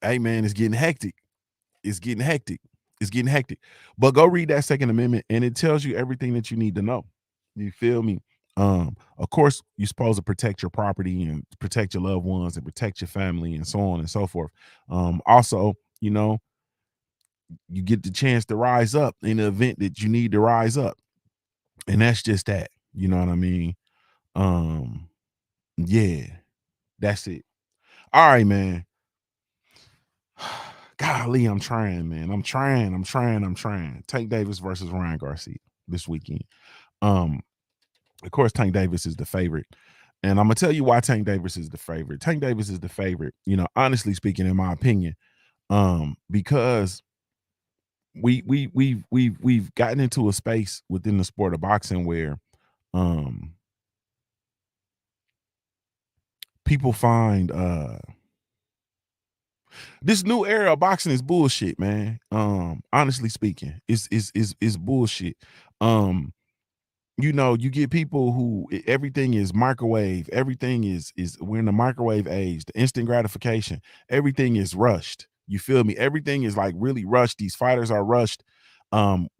hey man, it's getting hectic. It's getting hectic. It's getting hectic. But go read that Second Amendment and it tells you everything that you need to know. You feel me? Of course, you're supposed to protect your property and protect your loved ones and protect your family and so on and so forth. Also, you know, you get the chance to rise up in the event that you need to rise up. And that's just that. You know what I mean? Um, yeah, that's it. All right, man. Golly, I'm trying, man. I'm trying. Tank Davis versus Ryan Garcia this weekend. Of course, Tank Davis is the favorite. And I'm gonna tell you why Tank Davis is the favorite. Tank Davis is the favorite, honestly speaking, in my opinion. Because we've gotten into a space within the sport of boxing where people find this new era of boxing is bullshit, man. Honestly speaking, it's bullshit. You get people who everything is microwave, everything is we're in the microwave age, the instant gratification, everything is rushed. You feel me? Everything is like really rushed. These fighters are rushed.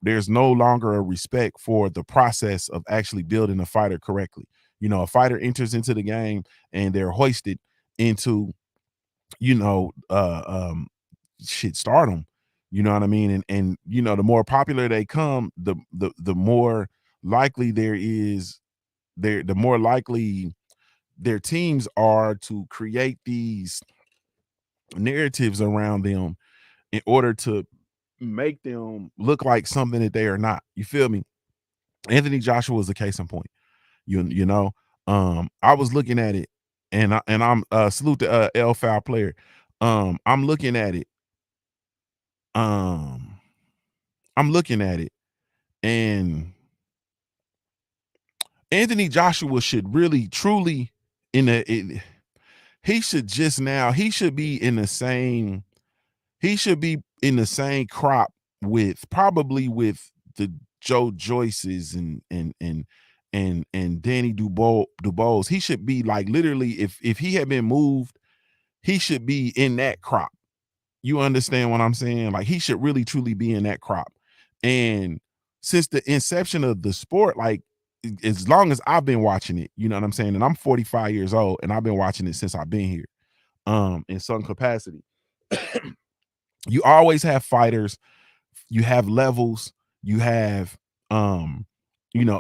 There's no longer a respect for the process of actually building a fighter correctly. A fighter enters into the game and they're hoisted into you know, shit stardom. You know what I mean? And the more popular they come, the more likely the more likely their teams are to create these narratives around them in order to make them look like something that they are not. You feel me? Anthony Joshua is a case in point. You know, I was looking at it, and I'm salute to L Foul player. I'm looking at it. Um, I'm looking at it, and Anthony Joshua should really, truly, he should just now. He should be in the same crop with probably with the Joe Joyces and Danny Dubose. He should be like literally if he had been moved, he should be in that crop. You understand what I'm saying? Like he should really truly be in that crop. And since the inception of the sport, like as long as I've been watching it, you know what I'm saying? And I'm 45 years old and I've been watching it since I've been here in some capacity. You always have fighters, you have levels, you have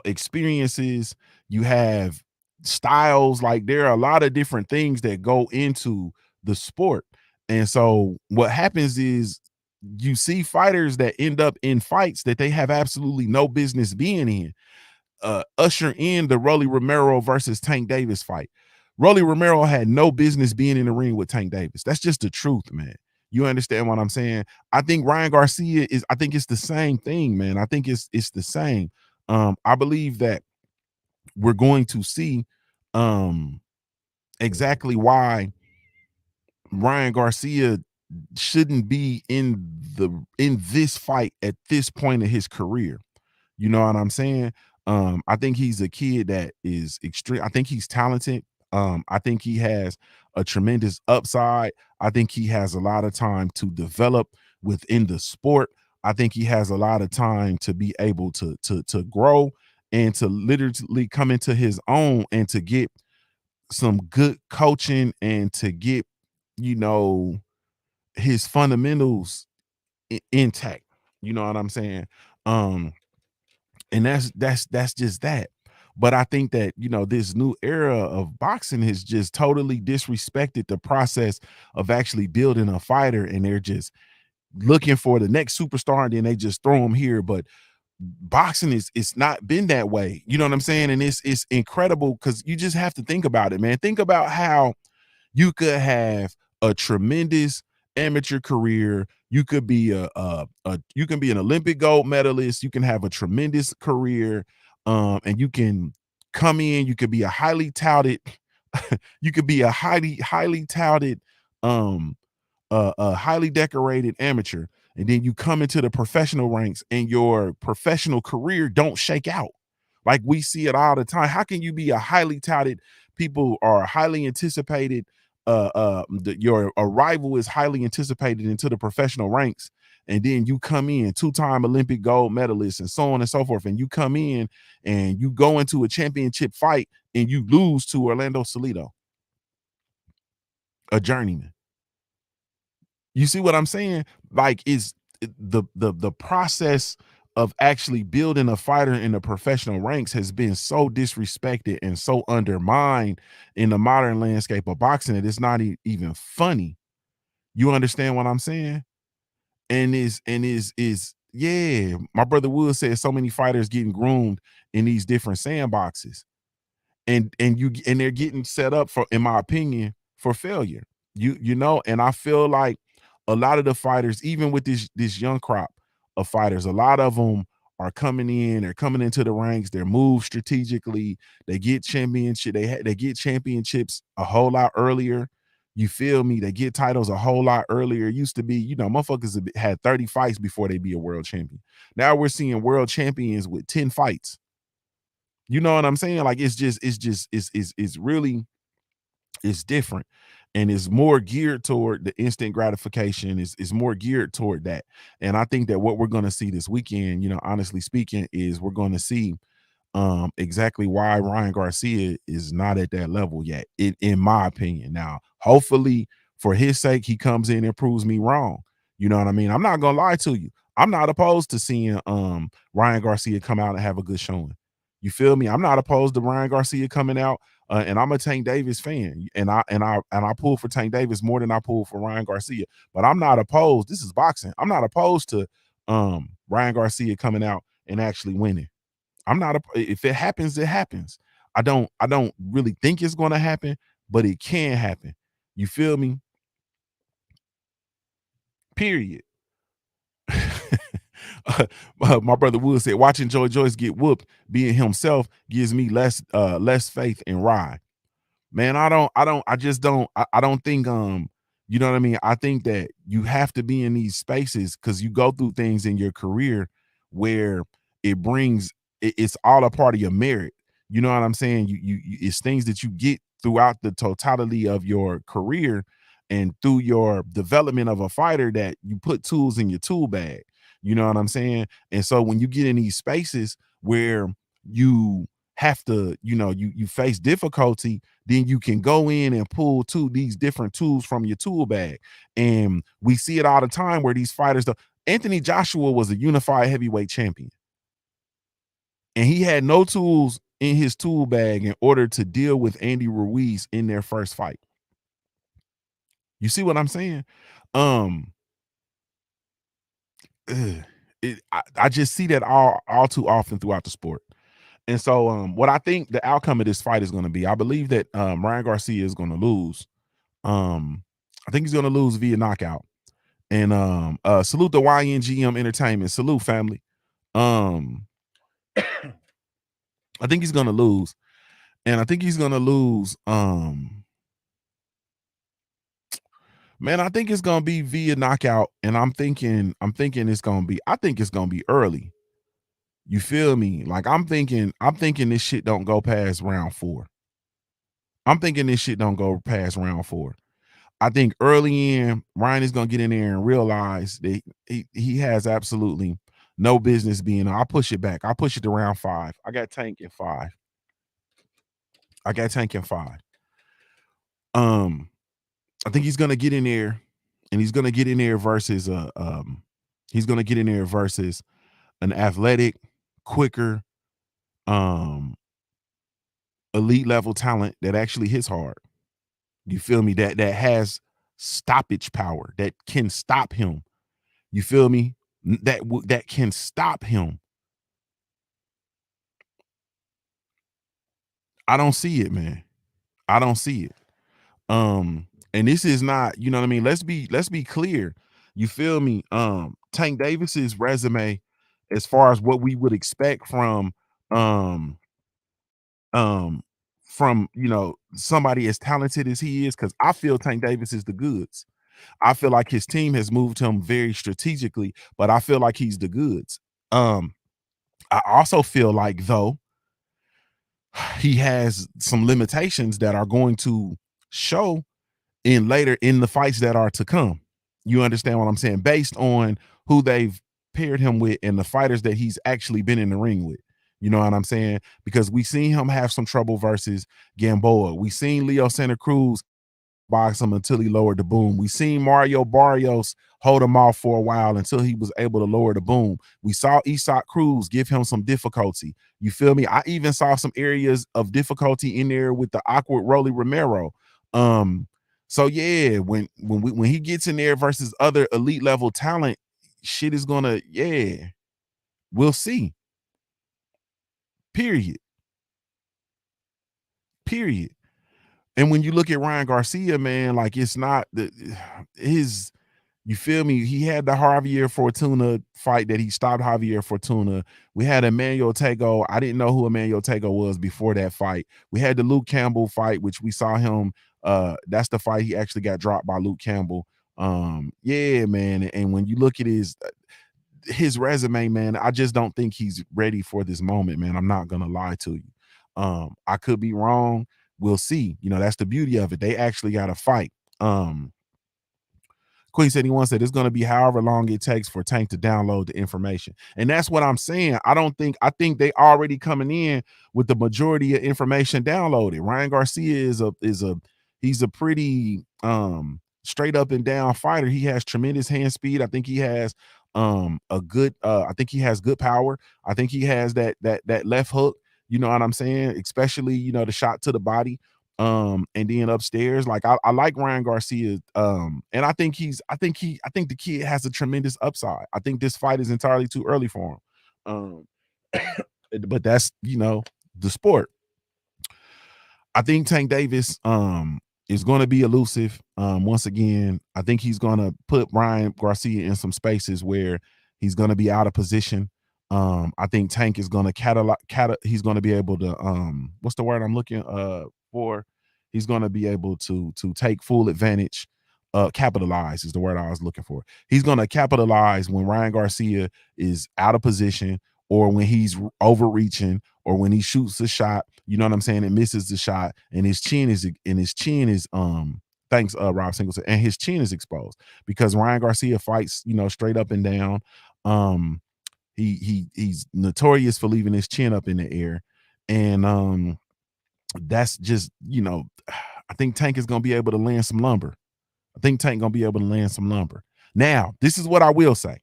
experiences, you have styles. Like there are a lot of different things that go into the sport. And so what happens is you see fighters that end up in fights that they have absolutely no business being in. Usher in the Rolly Romero versus Tank Davis fight. Rolly Romero had no business being in the ring with Tank Davis. That's just the truth, man. You understand what I'm saying? I think Ryan Garcia is, I think it's the same thing, man. I think it's the same. I believe that we're going to see um exactly why Ryan Garcia shouldn't be in this fight at this point in his career. You know what I'm saying? I think he's a kid that is extreme. I think he's talented. I think he has a tremendous upside. I think he has a lot of time to develop within the sport. I think he has a lot of time to be able to grow and to literally come into his own and to get some good coaching and to get, you know, his fundamentals intact. You know what I'm saying? Um, and that's just that. But I think that, you know, this new era of boxing has just totally disrespected the process of actually building a fighter, and they're just looking for the next superstar and then they just throw them here. But boxing is, it's not been that way. You know what I'm saying? And it's incredible because you just have to think about it, man. Think about how you could have a tremendous amateur career. You could be you can be an Olympic gold medalist. You can have a tremendous career, and you can come in. You could be a highly touted. You could be a highly touted, um, a highly decorated amateur, and then you come into the professional ranks, and your professional career don't shake out. Like we see it all the time. How can you be a highly touted, people are highly anticipated, your arrival is highly anticipated into the professional ranks, and then you come in two-time Olympic gold medalist and so on and so forth, and you come in and you go into a championship fight and you lose to Orlando Salido, a journeyman. You see what I'm saying? Like, is the process of actually building a fighter in the professional ranks has been so disrespected and so undermined in the modern landscape of boxing that it's not even funny. You understand what I'm saying? And is yeah, my brother Wood said so many fighters getting groomed in these different sandboxes, and they're getting set up for, in my opinion, for failure. You know, and I feel like a lot of the fighters, even with this young crop of fighters, a lot of them are coming in, they're coming into the ranks, they're moved strategically, they get championship, they get championships a whole lot earlier. You feel me? They get titles a whole lot earlier. It used to be, you know, motherfuckers had 30 fights before they be a world champion. Now we're seeing world champions with 10 fights. You know what I'm saying? Like, it's really, it's different, and it's more geared toward the instant gratification. Is more geared toward that. And I think that what we're going to see this weekend, you know, honestly speaking, is we're going to see exactly why Ryan Garcia is not at that level yet, in my opinion. Now, hopefully, for his sake, he comes in and proves me wrong. You know what I mean? I'm not gonna lie to you. I'm not opposed to seeing Ryan Garcia come out and have a good showing. You feel me? I'm not opposed to Ryan Garcia coming out, and I'm a Tank Davis fan, and I pull for Tank Davis more than I pull for Ryan Garcia. But I'm not opposed. This is boxing. I'm not opposed to Ryan Garcia coming out and actually winning. I'm not a, if it happens, it happens. I don't really think it's going to happen, but it can happen. You feel me? Period. My brother Wood said, watching Joy Joyce get whooped, being himself gives me less faith in Rye. Man, I just don't, I don't think, you know what I mean? I think that you have to be in these spaces because you go through things in your career where it brings, it's all a part of your merit. You know what I'm saying? It's things that you get throughout the totality of your career and through your development of a fighter, that you put tools in your tool bag. You know what I'm saying? And so when you get in these spaces where you have to, you know, you face difficulty, then you can go in and pull these different tools from your tool bag. And we see it all the time where these fighters, Anthony Joshua was a unified heavyweight champion, and he had no tools in his tool bag in order to deal with Andy Ruiz in their first fight. You see what I'm saying? Um, I just see that all too often throughout the sport. And so what I think the outcome of this fight is going to be, I believe that Ryan Garcia is going to lose. I think he's going to lose via knockout. And salute the YNGM Entertainment. Salute, family. Um, I think he's gonna lose. And I think he's gonna lose. Man, I think it's gonna be via knockout. And I'm thinking it's gonna be, I think it's gonna be early. You feel me? Like I'm thinking this shit don't go past round 4. I'm thinking this shit don't go past round 4. I think early in, Ryan is gonna get in there and realize that he has absolutely no business being. I'll push it back. I'll push it to round 5. I got Tank in 5. I got Tank in 5. Um, I think he's gonna get in there, and he's gonna get in there versus he's gonna get in there versus an athletic, quicker, um, elite level talent that actually hits hard. You feel me? That has stoppage power, that can stop him. You feel me? That can stop him. I don't see it, man. I don't see it. And this is not, you know what I mean? Let's be clear. You feel me? Tank Davis's resume, as far as what we would expect um um from somebody as talented as he is, because I feel Tank Davis is the goods. I feel like his team has moved him very strategically, but I feel like he's the goods. Um, I also feel like, though, he has some limitations that are going to show in the fights that are to come. You understand what I'm saying? Based on who they've paired him with and the fighters that he's actually been in the ring with. You know what I'm saying? Because we seen him have some trouble versus Gamboa. We seen Leo Santa Cruz box him until he lowered the boom. We seen Mario Barrios hold him off for a while until he was able to lower the boom. We saw Isak Cruz give him some difficulty. You feel me? I even saw some areas of difficulty in there with the awkward Rolly Romero. So yeah, when he gets in there versus other elite level talent, shit is gonna, yeah, we'll see. Period. Period. And when you look at Ryan Garcia, man, like it's not the his. You feel me? He had the Javier Fortuna fight that he stopped Javier Fortuna. We had Emmanuel Tego. I didn't know who Emmanuel Tego was before that fight. We had the Luke Campbell fight, which we saw him. That's the fight he actually got dropped by Luke Campbell. Yeah, man. And when you look at his resume, man, I just don't think he's ready for this moment, man. I'm not gonna lie to you. I could be wrong. We'll see. That's the beauty of it. They actually got to fight. Queen said he once said it's going to be however long it takes for Tank to download the information. And that's what I'm saying. I think they already coming in with the majority of information downloaded. Ryan Garcia he's a pretty straight up and down fighter. He has tremendous hand speed. I think he has a good I think he has good power. I think he has that left hook, you know what I'm saying? Especially, the shot to the body. And then upstairs, like I like Ryan Garcia. And I think the kid has a tremendous upside. I think this fight is entirely too early for him. But that's the sport. I think Tank Davis is going to be elusive. Once again, I think he's going to put Ryan Garcia in some spaces where he's going to be out of position. I think Tank is going to he's going to be able to what's the word I'm looking for? He's going to be able to take full advantage. Capitalize is the word I was looking for. He's going to capitalize when Ryan Garcia is out of position, or when he's overreaching, or when he shoots a shot, you know what I'm saying, and misses the shot, and his chin is thanks Rob Singleton, and his chin is exposed because Ryan Garcia fights, straight up and down. He's notorious for leaving his chin up in the air. And that's just, I think Tank is gonna be able to land some lumber. Now, this is what I will say.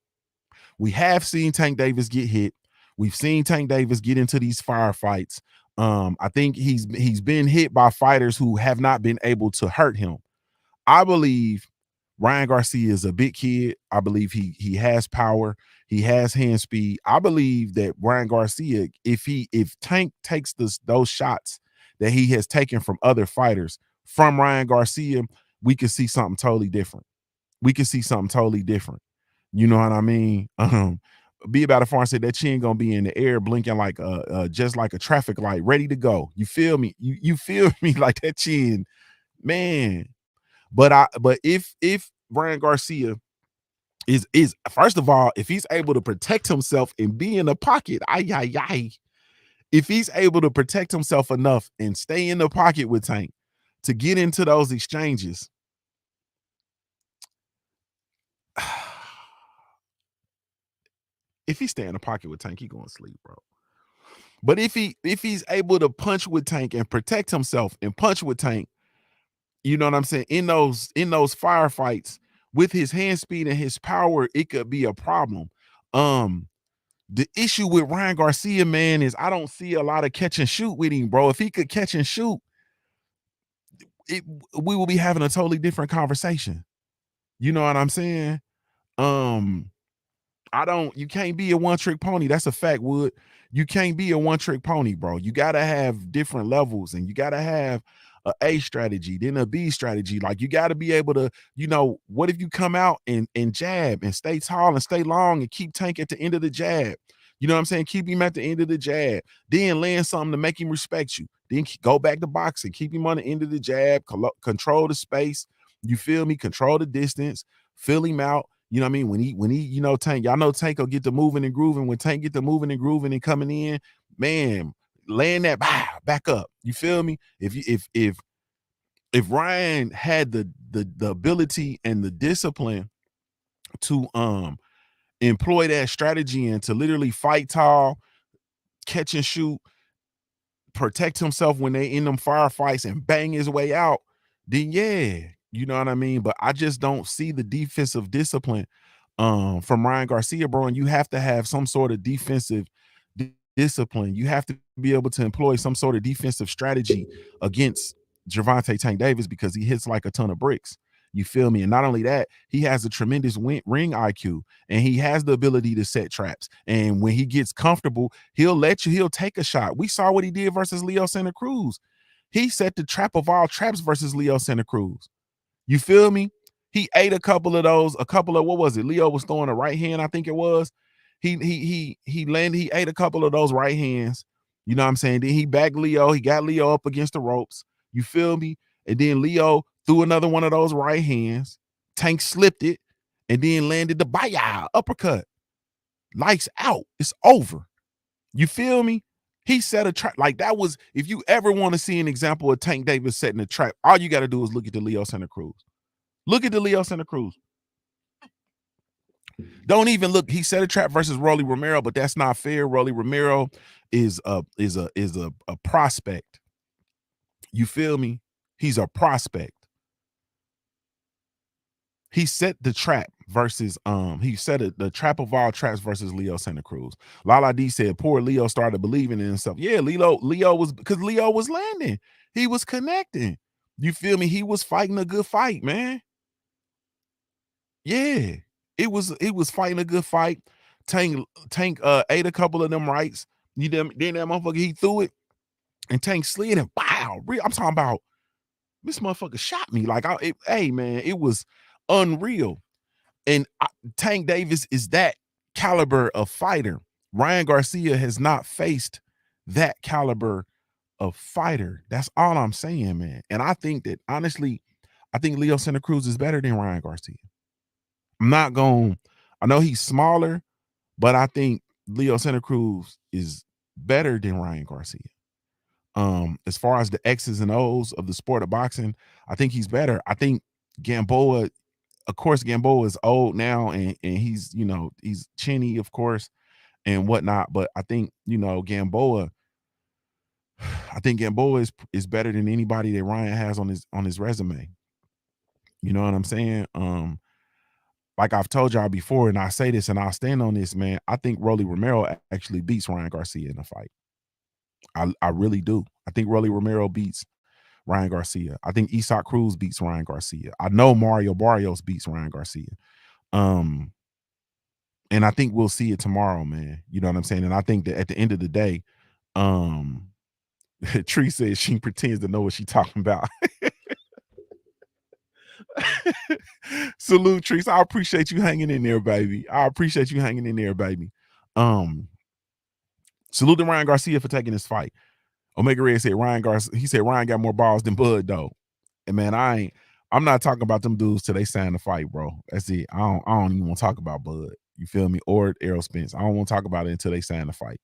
We have seen Tank Davis get hit. We've seen Tank Davis get into these firefights. I think he's been hit by fighters who have not been able to hurt him. I believe Ryan Garcia is a big kid. I believe he has power. He has hand speed. I believe that Ryan Garcia, if Tank takes those shots that he has taken from other fighters from Ryan Garcia, we could see something totally different. we could see something totally different. You know what I mean? Be about it far and say that chin gonna be in the air blinking like just like a traffic light, ready to go. You feel me? You feel me? Like that chin, man. But if Brian Garcia is first of all, if he's able to protect himself and be in the pocket, if he's able to protect himself enough and stay in the pocket with Tank to get into those exchanges, if he stay in the pocket with Tank, he going to sleep, bro. But if he's able to punch with Tank and protect himself and punch with Tank, you know what I'm saying? In those firefights with his hand speed and his power, it could be a problem. The issue with Ryan Garcia, man, is I don't see a lot of catch and shoot with him, bro. If he could catch and shoot, we will be having a totally different conversation. You know what I'm saying? You can't be a one-trick pony. That's a fact, Wood. You can't be a one-trick pony, bro. You gotta have different levels, and you gotta have a strategy, then a B strategy. Like you gotta be able to, what if you come out and jab and stay tall and stay long and keep Tank at the end of the jab? You know what I'm saying? Keep him at the end of the jab, then land something to make him respect you. Then go back to boxing, keep him on the end of the jab, control the space. You feel me? Control the distance, fill him out. You know what I mean? When he, Tank, y'all know Tank will get to moving and grooving. When Tank get to moving and grooving and coming in, man, laying that back up. You feel me? If Ryan had the ability and the discipline to employ that strategy and to literally fight tall, catch and shoot, protect himself when they in them firefights and bang his way out, then yeah, you know what I mean? But I just don't see the defensive discipline from Ryan Garcia, bro. And you have to have some sort of defensive discipline. You have to be able to employ some sort of defensive strategy against Gervonta Tank Davis because he hits like a ton of bricks. You feel me? And not only that, he has a tremendous ring IQ and he has the ability to set traps. And when he gets comfortable, he'll take a shot. We saw what he did versus Leo Santa Cruz. He set the trap of all traps versus Leo Santa Cruz. You feel me? He ate a couple of, what was it? Leo was throwing a right hand, I think it was. He ate a couple of those right hands. You know what I'm saying? Then he backed Leo. He got Leo up against the ropes. You feel me? And then Leo threw another one of those right hands. Tank slipped it and then landed the baya uppercut. Lights out. It's over. You feel me? He set a trap. Like that was, if you ever want to see an example of Tank Davis setting a trap, all you got to do is look at the Leo Santa Cruz. Look at the Leo Santa Cruz. Don't even look. He set a trap versus Rolly Romero, but that's not fair. Rolly Romero is a prospect. You feel me? He's a prospect. He set the trap versus the trap of all traps versus Leo Santa Cruz. Lala D said poor Leo started believing in himself. Yeah, Leo was, because Leo was landing. He was connecting. You feel me? He was fighting a good fight, man. Yeah. It was fighting a good fight. Tank ate a couple of them rights. Then that motherfucker, he threw it and Tank slid and wow. I'm talking about this motherfucker shot me. Like, hey man, it was unreal. And Tank Davis is that caliber of fighter. Ryan Garcia has not faced that caliber of fighter. That's all I'm saying, man. And I think that honestly, I think Leo Santa Cruz is better than Ryan Garcia. I know he's smaller, but I think Leo Santa Cruz is better than Ryan Garcia. As far as the X's and O's of the sport of boxing, I think he's better. I think Gamboa, of course, Gamboa is old now and he's, he's chinny, of course, and whatnot. But I think, Gamboa is better than anybody that Ryan has on his resume. You know what I'm saying? Like I've told y'all before, and I say this and I'll stand on this, man. I think Rolly Romero actually beats Ryan Garcia in a fight. I really do. I think Rolly Romero beats Ryan Garcia. I think Isaac Cruz beats Ryan Garcia. I know Mario Barrios beats Ryan Garcia. And I think we'll see it tomorrow, man. You know what I'm saying? And I think that at the end of the day, Tree says she pretends to know what she's talking about. Salute, Trees. I appreciate you hanging in there, baby. I appreciate you hanging in there, baby. Salute to Ryan Garcia for taking this fight. Omega Red said Ryan Garcia. He said Ryan got more balls than Bud though. And man, I'm not talking about them dudes till they sign the fight, bro. That's it. I don't even want to talk about Bud. You feel me? Or Errol Spence. I don't want to talk about it until they sign the fight.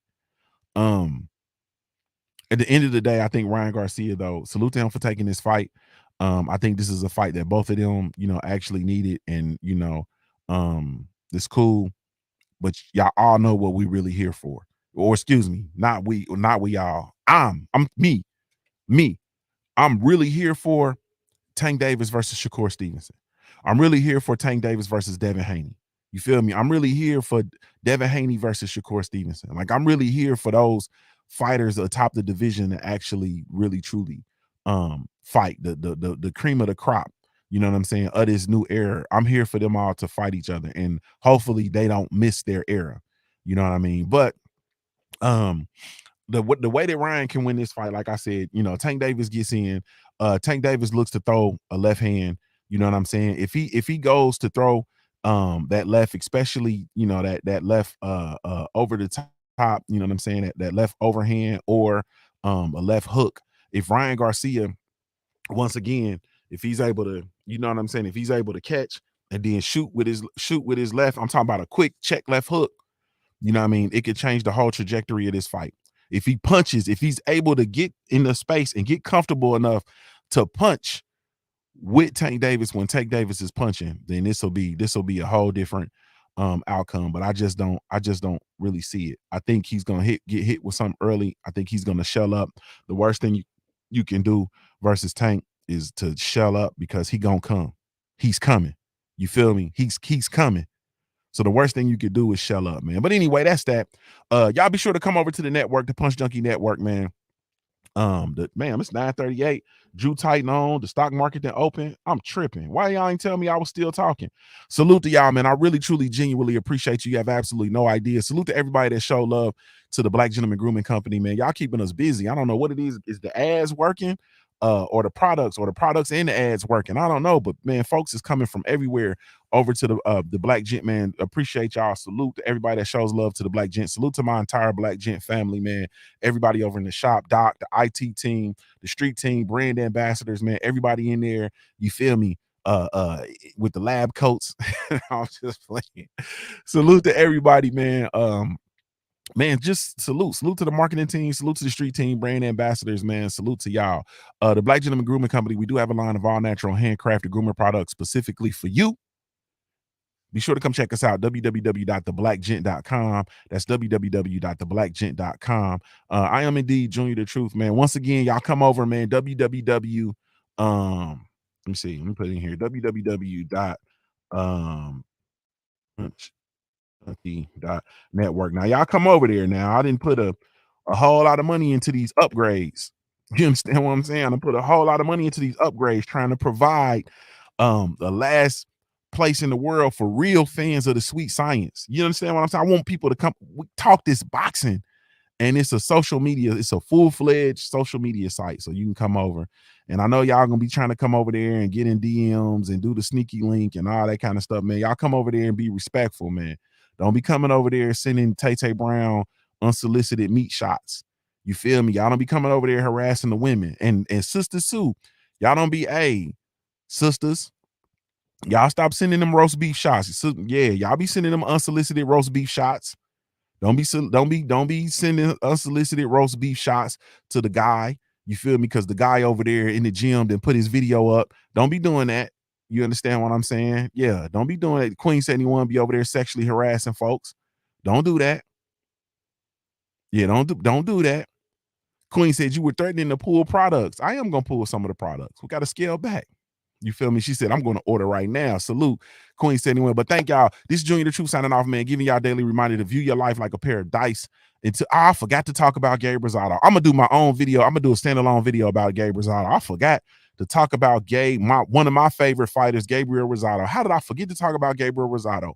At the end of the day, I think Ryan Garcia, though, salute to him for taking this fight. I think this is a fight that both of them, actually needed, and it's cool. But y'all all know what we really here for, or excuse me, not we y'all. I'm me. I'm really here for Tank Davis versus Shakur Stevenson. I'm really here for Tank Davis versus Devin Haney. You feel me? I'm really here for Devin Haney versus Shakur Stevenson. Like, I'm really here for those fighters atop the division that actually really truly fight the cream of the crop. You know what I'm saying? Of this new era. I'm here for them all to fight each other, and hopefully they don't miss their era. You know what I mean? But the way that Ryan can win this fight, like I said, Tank Davis gets in. Tank Davis looks to throw a left hand. You know what I'm saying? If he goes to throw that left, especially that left over the top, you know what I'm saying? That left overhand or a left hook. If Ryan Garcia, once again, if he's able to, you know what I'm saying? If he's able to catch and then shoot with his left, I'm talking about a quick check left hook. You know what I mean? It could change the whole trajectory of this fight. If he punches, if he's able to get in the space and get comfortable enough to punch with Tank Davis when Tank Davis is punching, then this will be a whole different outcome. But I just don't really see it. I think he's gonna get hit with something early. I think he's gonna shell up. The worst thing you can do versus Tank is to shell up, because he gonna come. He's coming. You feel me? He's coming. So the worst thing you could do is shell up, man. But anyway, that's that. Y'all be sure to come over to the network, the Punch Junkie Network, man. It's 9:38. Drew Titan on the stock market then open. I'm tripping. Why y'all ain't tell me I was still talking? Salute to y'all, man. I really, truly, genuinely appreciate you. You have absolutely no idea. Salute to everybody that show love to the Black Gentleman Grooming Company, man. Y'all keeping us busy. I don't know what it is. Is the ads working? Or the products and the ads working? I don't know, but man, folks is coming from everywhere over to the Black Gent, man. Appreciate y'all. Salute to everybody that shows love to the Black Gent. Salute to my entire Black Gent family, man. Everybody over in the shop, Doc, the IT team, the street team, brand ambassadors, man. Everybody in there, you feel me? With the lab coats. I'm just playing. Salute to everybody, man. Man, just salute to the marketing team, salute to the street team, brand ambassadors, man. Salute to y'all. The Black Gentleman Grooming Company, we do have a line of all natural handcrafted grooming products specifically for you. Be sure to come check us out, www.theblackgent.com. That's www.theblackgent.com. I am indeed Junior the Truth, man. Once again, y'all come over, man. www. Let me see. Let me put it in here. www. Network. Now y'all come over there. Now I didn't put a whole lot of money into these upgrades. You understand what I'm saying? I put a whole lot of money into these upgrades, trying to provide the last place in the world for real fans of the sweet science. You understand what I'm saying? I want people to come. We talk this boxing, and it's a social media, it's a full-fledged social media site. So you can come over. And I know y'all gonna be trying to come over there and get in DMs and do the sneaky link and all that kind of stuff, man. Y'all come over there and be respectful, man. Don't be coming over there sending Tay Brown unsolicited meat shots. You feel me? Y'all don't be coming over there harassing the women. And sisters too. Y'all don't be, sisters, y'all stop sending them roast beef shots. Y'all be sending them unsolicited roast beef shots. Don't be sending unsolicited roast beef shots to the guy. You feel me? Because the guy over there in the gym then put his video up. Don't be doing that. You understand what I'm saying? Yeah, don't be doing that. Queen said he want to be over there sexually harassing folks. Don't do that. Yeah, don't do that. Queen said you were threatening to pull products. I am gonna pull some of the products. We got to scale back. You feel me? She said, I'm going to order right now. Salute. Queen said anyway. But thank y'all. This is Junior the Truth signing off, man. Giving y'all a daily reminder to view your life like a pair of dice. I forgot to talk about Gabe Rosado. I'm going to do my own video. I'm going to do a standalone video about Gabe Rosado. I forgot to talk about Gabe, one of my favorite fighters, Gabriel Rosado. How did I forget to talk about Gabriel Rosado?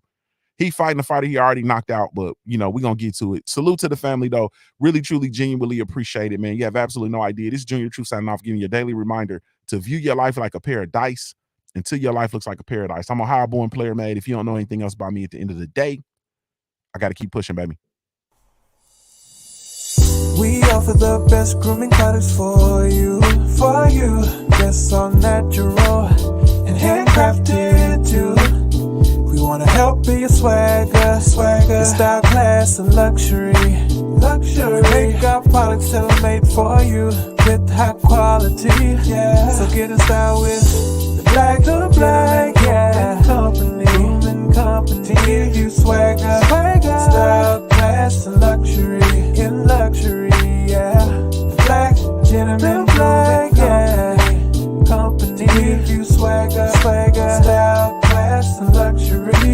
He fighting a fighter he already knocked out, but we're going to get to it. Salute to the family, though. Really, truly, genuinely appreciate it, man. You have absolutely no idea. This is Junior the Truth signing off, giving you a daily reminder to view your life like a pair of dice. until your life looks like a paradise. I'm a hard-born player, man. If you don't know anything else about me at the end of the day, I got to keep pushing, baby. We offer the best grooming products for you. Yes, all natural and handcrafted too. We wanna help be your swagger, your style, class, and luxury. We make our products tailor-made for you with high quality. Yeah, so get in style with the black, yeah. Company, to give you swagger, style, class, and luxury. In luxury, yeah. The black gentleman, yeah. Company, to give you swagger, style, class, and luxury.